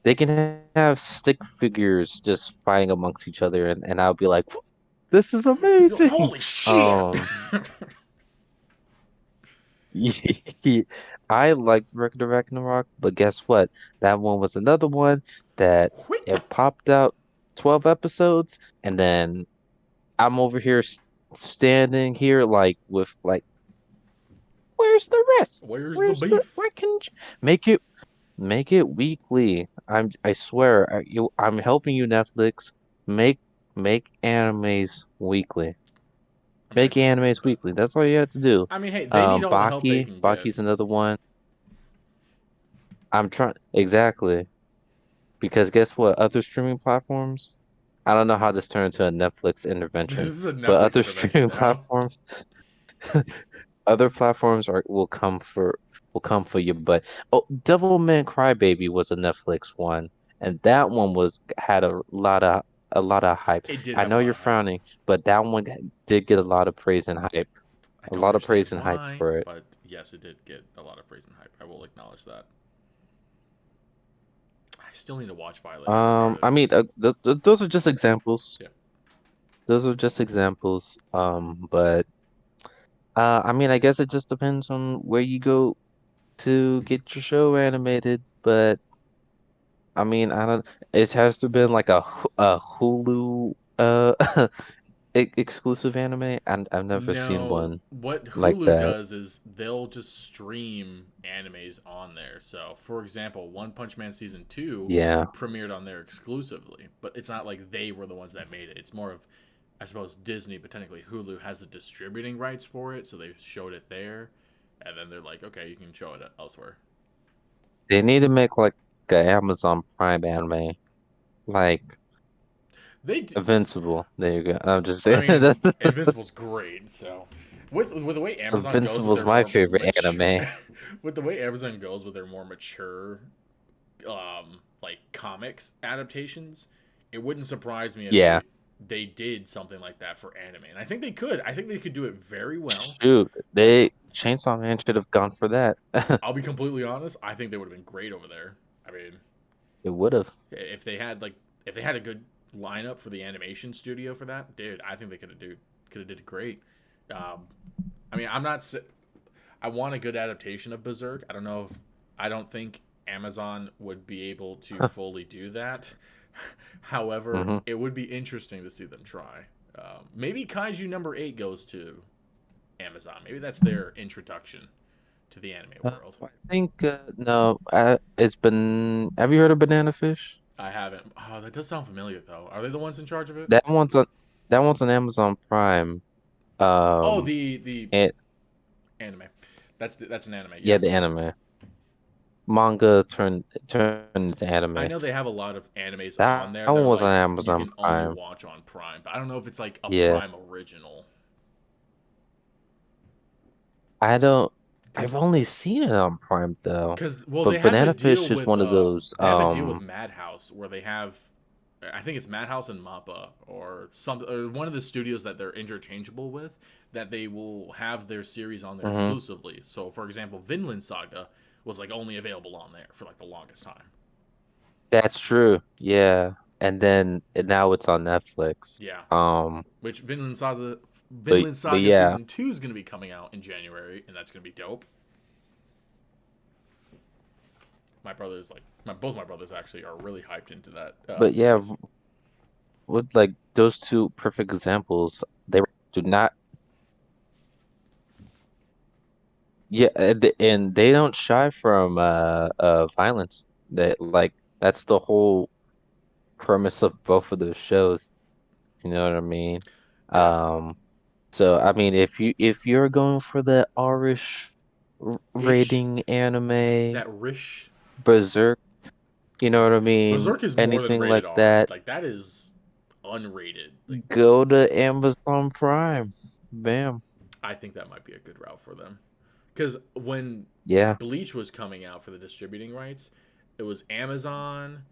S2: They can have stick figures just fighting amongst each other, and I'll be like, this is amazing.
S1: Holy shit!
S2: Um, I liked Record of Ragnarok, but guess what? That one was another one that
S1: Whip.
S2: it popped out 12 episodes, and then I'm over here standing here like with like, where's the rest?
S1: Where's the beef?
S2: Where can you make it weekly? I swear, I'm helping you, Netflix. Make make animes weekly.
S1: I mean, I
S2: Make
S1: can support
S2: animes
S1: that.
S2: weekly. That's all you have to do.
S1: I mean, hey, they need all the help they can get.
S2: Baki's another one. I'm trying exactly because guess what? Other streaming platforms. I don't know how this turned into a Netflix
S1: This
S2: intervention,
S1: is a
S2: but
S1: Netflix
S2: other
S1: intervention
S2: streaming
S1: now.
S2: platforms, other platforms are will come for you. But oh, Devilman Crybaby was a Netflix one, and that one was had a lot of hype.
S1: It did
S2: I
S1: have a
S2: know
S1: lot
S2: you're
S1: of hype.
S2: frowning, but that one did get a lot of praise and hype.
S1: I
S2: A
S1: don't
S2: lot of
S1: understand
S2: praise and hype
S1: why,
S2: for it.
S1: but yes, it did get a lot of praise and hype. I will acknowledge that. I still need to watch Violet Evergarden.
S2: I mean, those are just examples.
S1: Yeah.
S2: Those are just examples. But I mean, I guess it just depends on where you go to get your show animated. But I mean, I don't. It has to been like a Hulu exclusive anime, and I've never seen
S1: No,
S2: one
S1: what
S2: like
S1: Hulu
S2: that.
S1: does is they'll just stream animes on there. So, for example, One Punch Man season 2
S2: Yeah,
S1: premiered on there exclusively, but it's not like they were the ones that made it. It's more of, I suppose, Disney, but technically Hulu has the distributing rights for it, so they showed it there, and then they're like, okay, you can show it elsewhere.
S2: they need to make like a Amazon Prime anime, like
S1: They, d-
S2: Invincible. There you go. I'm just
S1: I mean,
S2: that's
S1: Invincible's great. So, with the way Amazon goes with
S2: Invincible's
S1: their
S2: my
S1: more
S2: favorite
S1: mature,
S2: anime.
S1: with the way Amazon goes with their more mature like comics adaptations, it wouldn't surprise me if
S2: Yeah.
S1: they did something like that for anime. And I think they could. I think they could do it very well.
S2: Shoot,
S1: But
S2: they Chainsaw Man should have gone for that.
S1: I'll be completely honest, I think they would have been great over there. I mean,
S2: It would have.
S1: if they had if they had a good lineup for the animation studio for that, dude, I think they could have did great. Um, I mean, I want a good adaptation of Berserk. I don't think Amazon would be able to fully do that. However,
S2: hmm
S1: it would be interesting to see them try. Maybe Kaiju number 8 goes to Amazon. Maybe that's their introduction to the anime world.
S2: I think no. It's been. Have you heard of Banana Fish?
S1: I haven't. Oh, that does sound familiar though. Are they the ones in charge of it?
S2: That one's on. That one's on Amazon Prime.
S1: Oh,
S2: Um,
S1: the
S2: and
S1: anime. That's an anime.
S2: yeah,
S1: Yeah,
S2: the anime manga turned into
S1: I
S2: anime.
S1: know they have a lot of animes
S2: That
S1: on there that
S2: one
S1: are
S2: was on
S1: like you
S2: Amazon
S1: can only
S2: Prime.
S1: watch on Prime, but I don't know if it's like a
S2: Yeah,
S1: Prime original.
S2: I don't.
S1: because
S2: I've only seen it on Prime though.
S1: well, they
S2: But
S1: have a
S2: Banana
S1: deal
S2: Fish is
S1: with
S2: one of those
S1: Madhouse where they have, I think it's Madhouse and Mappa or some or one of the studios that they're interchangeable with, that they will have their series on there
S2: mhm.
S1: exclusively. So, for example, Vinland Saga was like only available on there for like the longest time.
S2: That's true. Yeah. And now it's on Netflix.
S1: Yeah,
S2: Um
S1: which
S2: but
S1: Vinland
S2: but
S1: Saga
S2: yeah.
S1: season 2 is going to be coming out in January, and that's going to be dope. My brothers both my brothers actually are really hyped into that
S2: But yeah,
S1: series.
S2: with like those two perfect examples, they do not yeah, and they don't shy from violence. That like that's the whole premise of both of those shows, you know what I mean?
S1: Yeah,
S2: Um so I mean if you're going for the R-ish
S1: ish
S2: rating anime,
S1: that rish.
S2: Berserk, you know what I mean?
S1: Berserk is more than
S2: Anything
S1: rated
S2: like
S1: R.
S2: that,
S1: Like that is unrated. Like
S2: go to Amazon Prime. Bam.
S1: I think that might be a good route for them. Because when
S2: Yeah.
S1: Bleach was coming out for the distributing rights, it was Amazon,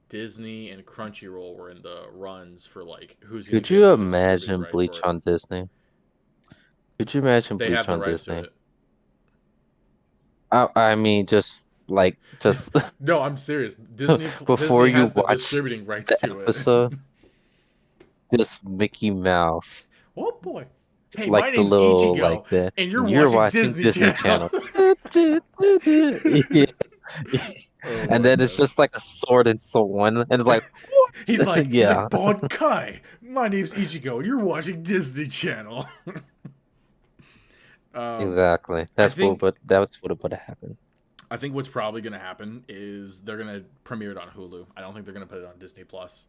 S1: Disney, and Crunchyroll were in the runs for like who's going to
S2: Could
S1: get
S2: you
S1: the distributing
S2: imagine
S1: rights for
S2: Bleach
S1: it.
S2: on Disney? Could you imagine
S1: They have
S2: Bleach
S1: the
S2: on
S1: rights to
S2: Disney?
S1: it.
S2: I mean, just
S1: No, I'm serious.
S2: before
S1: Disney
S2: you
S1: has the
S2: watch
S1: distributing rights
S2: the
S1: to it.
S2: episode, just Mickey Mouse,
S1: Oh boy. Hey,
S2: like
S1: my
S2: the
S1: name's
S2: little
S1: Ichigo,
S2: like the
S1: and you're
S2: you're
S1: watching
S2: watching
S1: Disney
S2: Disney
S1: Channel.
S2: Channel. Yeah.
S1: Oh
S2: And
S1: my
S2: then it's
S1: gosh.
S2: just like a sword and so on, and it's like,
S1: He's
S2: what?
S1: like
S2: Yeah,
S1: Bon Kai. My name's Ichigo, and you're watching Disney Channel. um,
S2: exactly.
S1: I think
S2: That's what would have happened.
S1: I think what's probably going to happen is they're going to premiere it on Hulu. I don't think they're going to put it on Disney Plus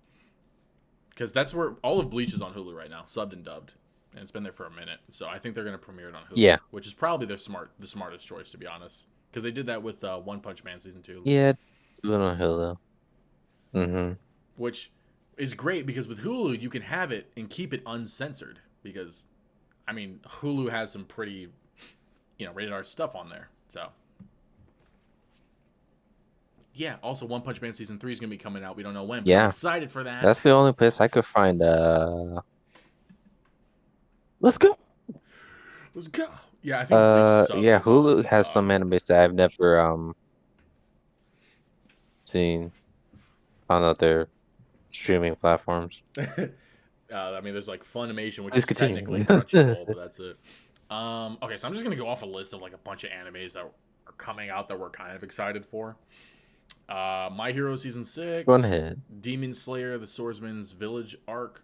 S1: because that's where all of Bleach is on Hulu right now, subbed and dubbed, and it's been there for a minute. So I think they're going to premiere it on Hulu,
S2: Yeah,
S1: which is probably the smartest choice to be honest, because they did that with One Punch Man season 2,
S2: yeah, do it on Hulu. Mm-hmm.
S1: which is great because with Hulu you can have it and keep it uncensored because I mean Hulu has some pretty rated R stuff on there. So yeah, also One Punch Man season 3 is gonna be coming out. We don't know when, but I'm
S2: Yeah,
S1: excited for that.
S2: that's the only place I could find. Let's go.
S1: Let's go. Yeah, I think Bleach sub
S2: Yeah,
S1: is
S2: Hulu
S1: on.
S2: has some animes that I've never seen on other streaming platforms.
S1: I mean, there's like Funimation, which
S2: Please
S1: is technically
S2: continue.
S1: Crunchyroll, but that's it. Okay, so I'm just gonna go off a list of like a bunch of animes that are coming out that we're kind of excited for. My Hero season
S2: Go
S1: 6,
S2: ahead.
S1: Demon Slayer: The Swordsman's Village arc.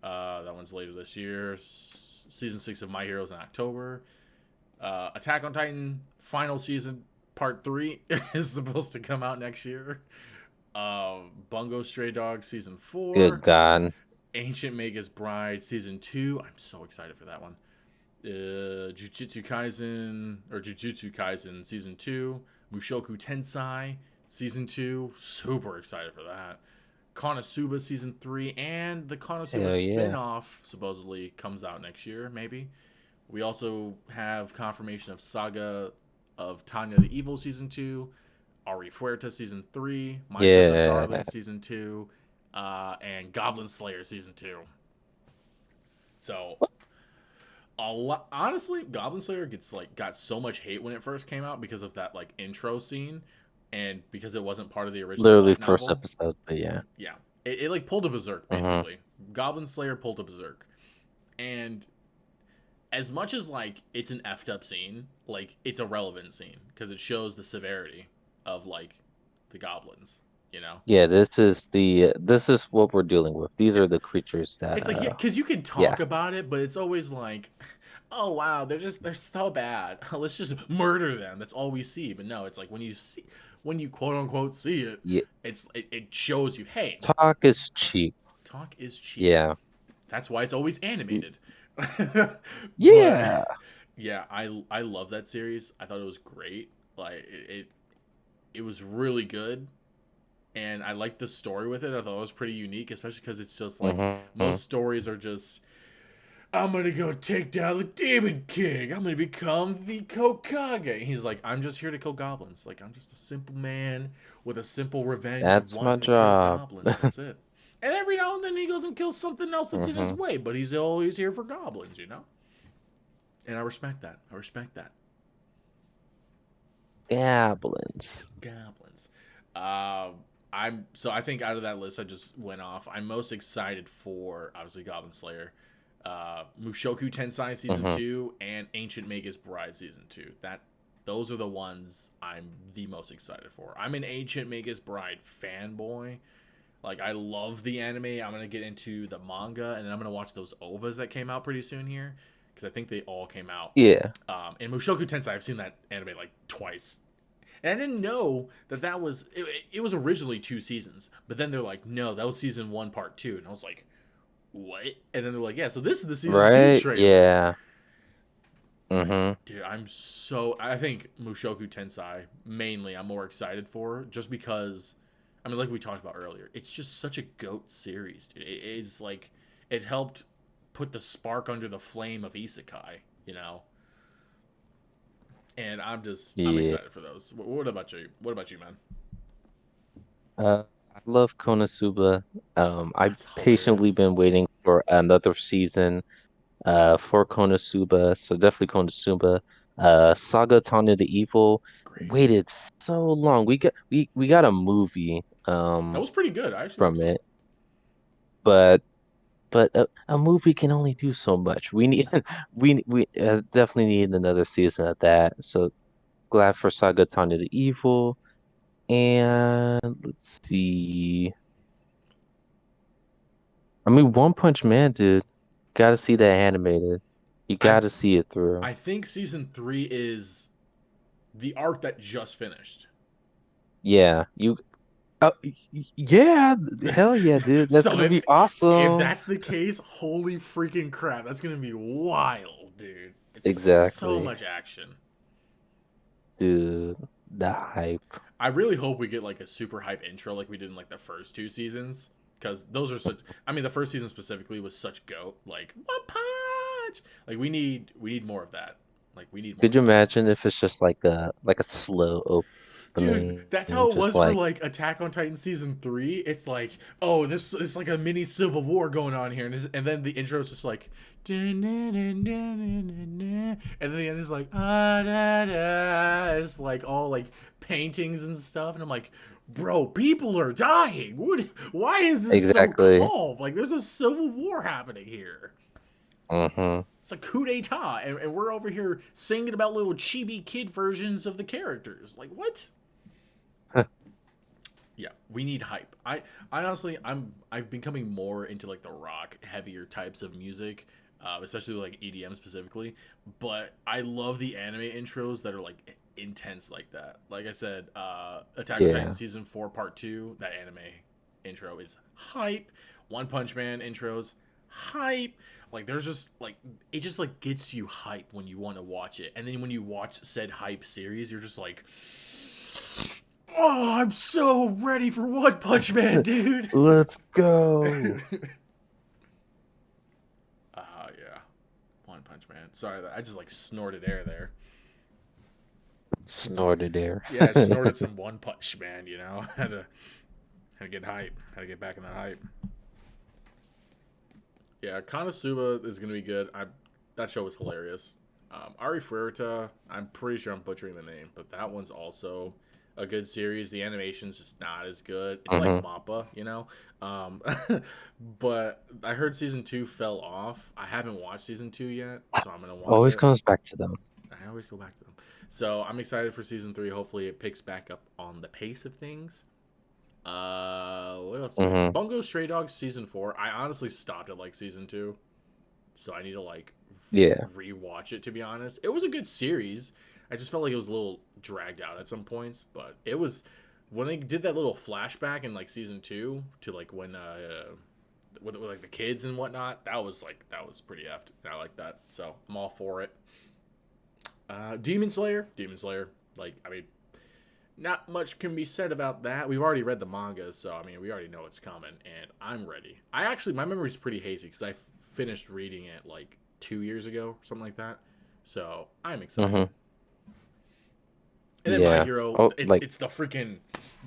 S1: That one's later this year. Season 6 of My Heroes in October. Attack on Titan final season part 3 is supposed to come out next year. Bungo Stray Dogs season
S2: Good
S1: 4.
S2: God.
S1: Ancient Magus Bride season 2. I'm so excited for that one. Jujutsu Kaisen season 2. Mushoku Tensei season 2. Super excited for that. Konosuba season 3 and the Konosuba
S2: Hell yeah.
S1: spin-off supposedly comes out next year, maybe. We also have confirmation of Saga of Tanya the Evil season 2, Ari Fuerta season 3, My Sister
S2: Yeah.
S1: Darling season 2, and Goblin Slayer season 2. So, honestly, Goblin Slayer got so much hate when it first came out because of that like intro scene and because it wasn't part of the original
S2: Literally
S1: light
S2: first
S1: novel.
S2: episode, but yeah.
S1: Yeah. It like pulled a berserk
S2: Mm-hmm.
S1: basically. Goblin Slayer pulled a berserk. And as much as like it's an effed up scene, like it's a relevant scene because it shows the severity of like the goblins, you know?
S2: Yeah, this is what we're dealing with. These
S1: Yeah.
S2: are the creatures that
S1: It's like, yeah, because you can
S2: yeah.
S1: talk about it, but it's always like, oh wow, they're so bad. Let's just murder them. That's all we see. But no, it's like when you quote unquote see it,
S2: Yeah.
S1: it shows you, hey,
S2: Talk is cheap.
S1: talk is cheap.
S2: Yeah.
S1: That's why it's always animated. But
S2: Yeah.
S1: yeah, I love that series. I thought it was great. Like it was really good, and I liked the story with it. I thought it was pretty unique, especially because it's just like
S2: Mm-hmm.
S1: most stories are just I'm gonna go take down the Demon King. I'm gonna become the Kokage. He's like, I'm just here to kill goblins. Like, I'm just a simple man with a simple revenge of
S2: That's my
S1: wanting to kill
S2: job.
S1: goblins. That's it. And every now and then he goes and kills something else that's in his
S2: Hmm.
S1: way, but he's always here for goblins, you know? And I respect that. I respect that.
S2: Goblins.
S1: Goblins. I think out of that list I just went off, I'm most excited for obviously Goblin Slayer, Mushoku Tensei season
S2: Hmm.
S1: 2, and Ancient Magus Bride season 2. Those are the ones I'm the most excited for. I'm an Ancient Magus Bride fanboy. Like, I love the anime. I'm gonna get into the manga, and then I'm gonna watch those ovas that came out pretty soon here, because I think they all came out.
S2: Yeah.
S1: And Mushoku Tensei, I've seen that anime like twice. And I didn't know that was it was originally 2 seasons, but then they're like, no, that was season 1, part 2, and I was like, what? And then they're like, yeah, so this is the season 2
S2: Right?
S1: trailer.
S2: Yeah. Hmm.
S1: Dude, I think Mushoku Tensei mainly I'm more excited for just because, I mean, like we talked about earlier, it's just such a goat series, dude. It is like it helped put the spark under the flame of isekai, you know. And I'm
S2: Yeah.
S1: excited for those. What about you? What about you, man?
S2: I love Konosuba. I've
S1: That's
S2: patiently
S1: hilarious.
S2: been waiting for another season for Konosuba, so definitely Konosuba. Saga Tana the Evil
S1: Great.
S2: waited so long. We got a movie
S1: That was pretty good. I actually
S2: from
S1: watched that.
S2: it, but a movie can only do so much. We need we definitely need another season of that. So glad for Saga Tana the Evil. And let's see. I mean, One Punch Man, dude. Gotta see that animated. You
S1: I
S2: gotta see it through.
S1: I think season 3 is the arc that just finished.
S2: Yeah, you. Yeah, hell yeah, dude. That's
S1: So
S2: gonna be
S1: if
S2: awesome.
S1: that's the case, holy freaking crap, that's gonna be wild, dude. It's so
S2: Exactly,
S1: much action.
S2: dude. The hype.
S1: I really hope we get like a super hype intro like we did in like the first 2 seasons. Because those are such, I mean, the first season specifically was such goat. Like, one punch! Like, we need more of that. Like, we need more
S2: Could you
S1: of that.
S2: imagine if it's just like a slow
S1: Dude,
S2: opening,
S1: that's how it
S2: just
S1: was for
S2: like
S1: like Attack on Titan season 3. It's like, oh, this is like a mini civil war going on here, and then the intro is just like, and then the end is like, ah, da, da. It's like all like paintings and stuff, and I'm like, bro, people are dying. Why is this so
S2: exactly.
S1: calm? Like, there's a civil war happening here.
S2: Mm-hmm.
S1: It's a coup d'etat, and we're over here singing about little chibi kid versions of the characters. Like, what? Yeah, we need hype. I honestly, I've been coming more into like the rock heavier types of music, especially like EDM specifically. But I love the anime intros that are like intense like that. Like I said, Attack on Titan
S2: Yeah.
S1: season 4 part 2, that anime intro is hype. One Punch Man intros hype. Like there's just like it just like gets you hype when you want to watch it, and then when you watch said hype series, you're just like, oh, I'm so ready for One Punch Man, dude.
S2: Let's go.
S1: Yeah, One Punch Man. Sorry, I just like snorted air there.
S2: Snorted air.
S1: Yeah, I snorted some One Punch Man. You know, had to get hype. Had to get back in that hype. Yeah, Konosuba is gonna be good. That show was hilarious. Ari Furuta, I'm pretty sure I'm butchering the name, but that one's also a good series. The animation's just not as good. It's like
S2: Hmm.
S1: Mappa, you know. Um, but I heard season 2 fell off. I haven't watched season 2 yet, so I'm gonna watch
S2: Always
S1: it.
S2: comes back to them.
S1: I always go back to them. So I'm excited for season 3. Hopefully, it picks back up on the pace of things. What else do we have?
S2: Hmm.
S1: Bungo Stray Dogs season 4. I honestly stopped at like season 2, so I need to like
S2: Yeah.
S1: rewatch it. To be honest, it was a good series. I just felt like it was a little dragged out at some points, but it was when they did that little flashback in like season 2 to like when with like the kids and whatnot. That was pretty effed. I like that, so I'm all for it. Demon Slayer. Like I mean, not much can be said about that. We've already read the manga, so I mean, we already know it's coming, and I'm ready. I actually, my memory's pretty hazy because I finished reading it like 2 years ago, something like that. So I'm excited.
S2: Mm-hmm.
S1: And then My
S2: Yeah.
S1: Hero,
S2: Oh, like
S1: it's the freaking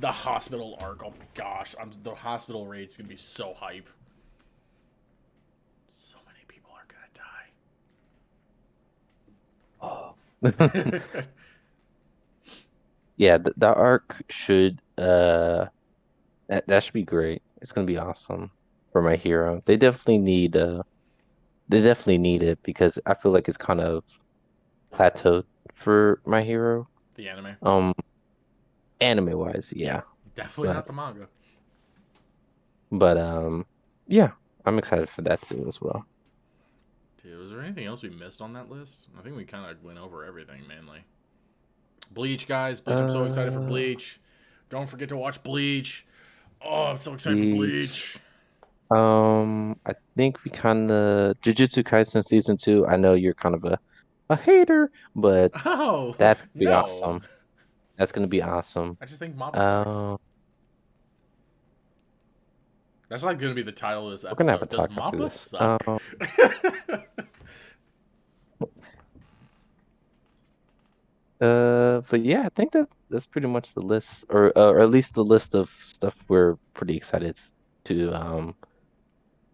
S1: the hospital arc. Oh my gosh, the hospital raid's gonna be so hype. So many people are gonna die.
S2: yeah, the arc should that should be great. It's gonna be awesome for My Hero. They definitely need it because I feel like it's kind of plateaued for My Hero.
S1: The anime,
S2: Um, anime wise,
S1: yeah,
S2: yeah.
S1: definitely
S2: But
S1: not the manga.
S2: but yeah, I'm excited for that too as well.
S1: Dude, was there anything else we missed on that list? I think we kind of went over everything mainly. Bleach, guys. Bleach. I'm so excited for
S2: Uh,
S1: Bleach. Don't forget to watch Bleach. Oh, I'm so excited for
S2: Bleach.
S1: Bleach.
S2: I think we kind of Jujutsu Kaisen season 2. I know you're kind of a hater, but
S1: Oh,
S2: that's gonna be
S1: no.
S2: awesome. That's gonna be awesome.
S1: I just think Mappa sucks.
S2: Uh,
S1: That's not going to be the title of this
S2: we're gonna have a
S1: episode. Does
S2: talk after
S1: Mappa
S2: this.
S1: suck?
S2: But yeah, I think that's pretty much the list, or at least the list of stuff we're pretty excited to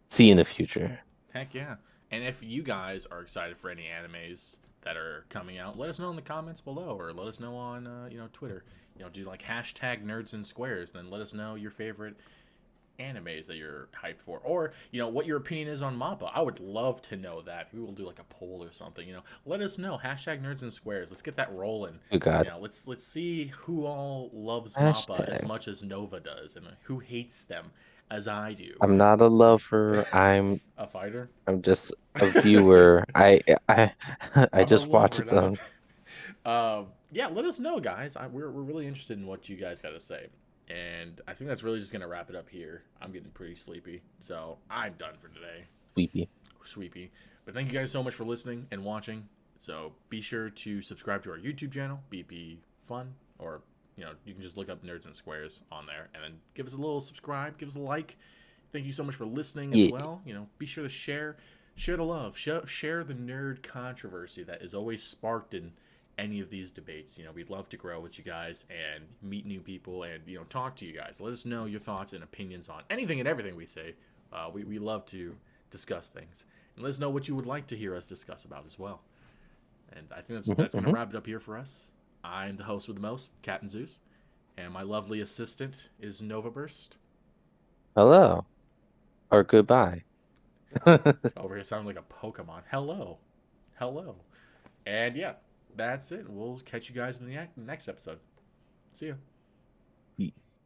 S2: see in the future.
S1: Heck yeah. And if you guys are excited for any animes that are coming out, let us know in the comments below, or let us know on Twitter. Do like hashtag nerds and squares. Then let us know your favorite animes that you're hyped for, or what your opinion is on Mappa. I would love to know that. We will do like a poll or something. Let us know. Hashtag nerds and squares. Let's get that rolling.
S2: Oh God,
S1: Let's see who all loves Mappa as
S2: hashtag.
S1: much as Nova does, and who hates them as I do.
S2: I'm not a lover.
S1: A fighter.
S2: I'm just a viewer. I I
S1: I'm a
S2: just
S1: lover,
S2: watch
S1: not
S2: them.
S1: yeah, let us know, guys. We're really interested in what you guys got to say. And I think that's really just going to wrap it up here. I'm getting pretty sleepy, so I'm done for today.
S2: Weepy.
S1: Sweepy. But thank you guys so much for listening and watching. So be sure to subscribe to our YouTube channel, bpfun, or you can just look up Nerds and Squares on there, and then give us a little subscribe, give us a like. Thank you so much for listening as
S2: Yeah.
S1: well. Be sure to share the love, share the nerd controversy that is always sparked in any of these debates. We'd love to grow with you guys and meet new people and talk to you guys. Let us know your thoughts and opinions on anything and everything we say. We love to discuss things, and let us know what you would like to hear us discuss about as well. And I think that's going to
S2: Mhm.
S1: wrap it up here for us. I'm the host with the most, Captain Zeus, and my lovely assistant is Nova Burst.
S2: Hello or goodbye.
S1: Over here sounding like a Pokemon. Hello. Hello. And yeah, that's it. We'll catch you guys in the next episode. See ya.
S2: Peace.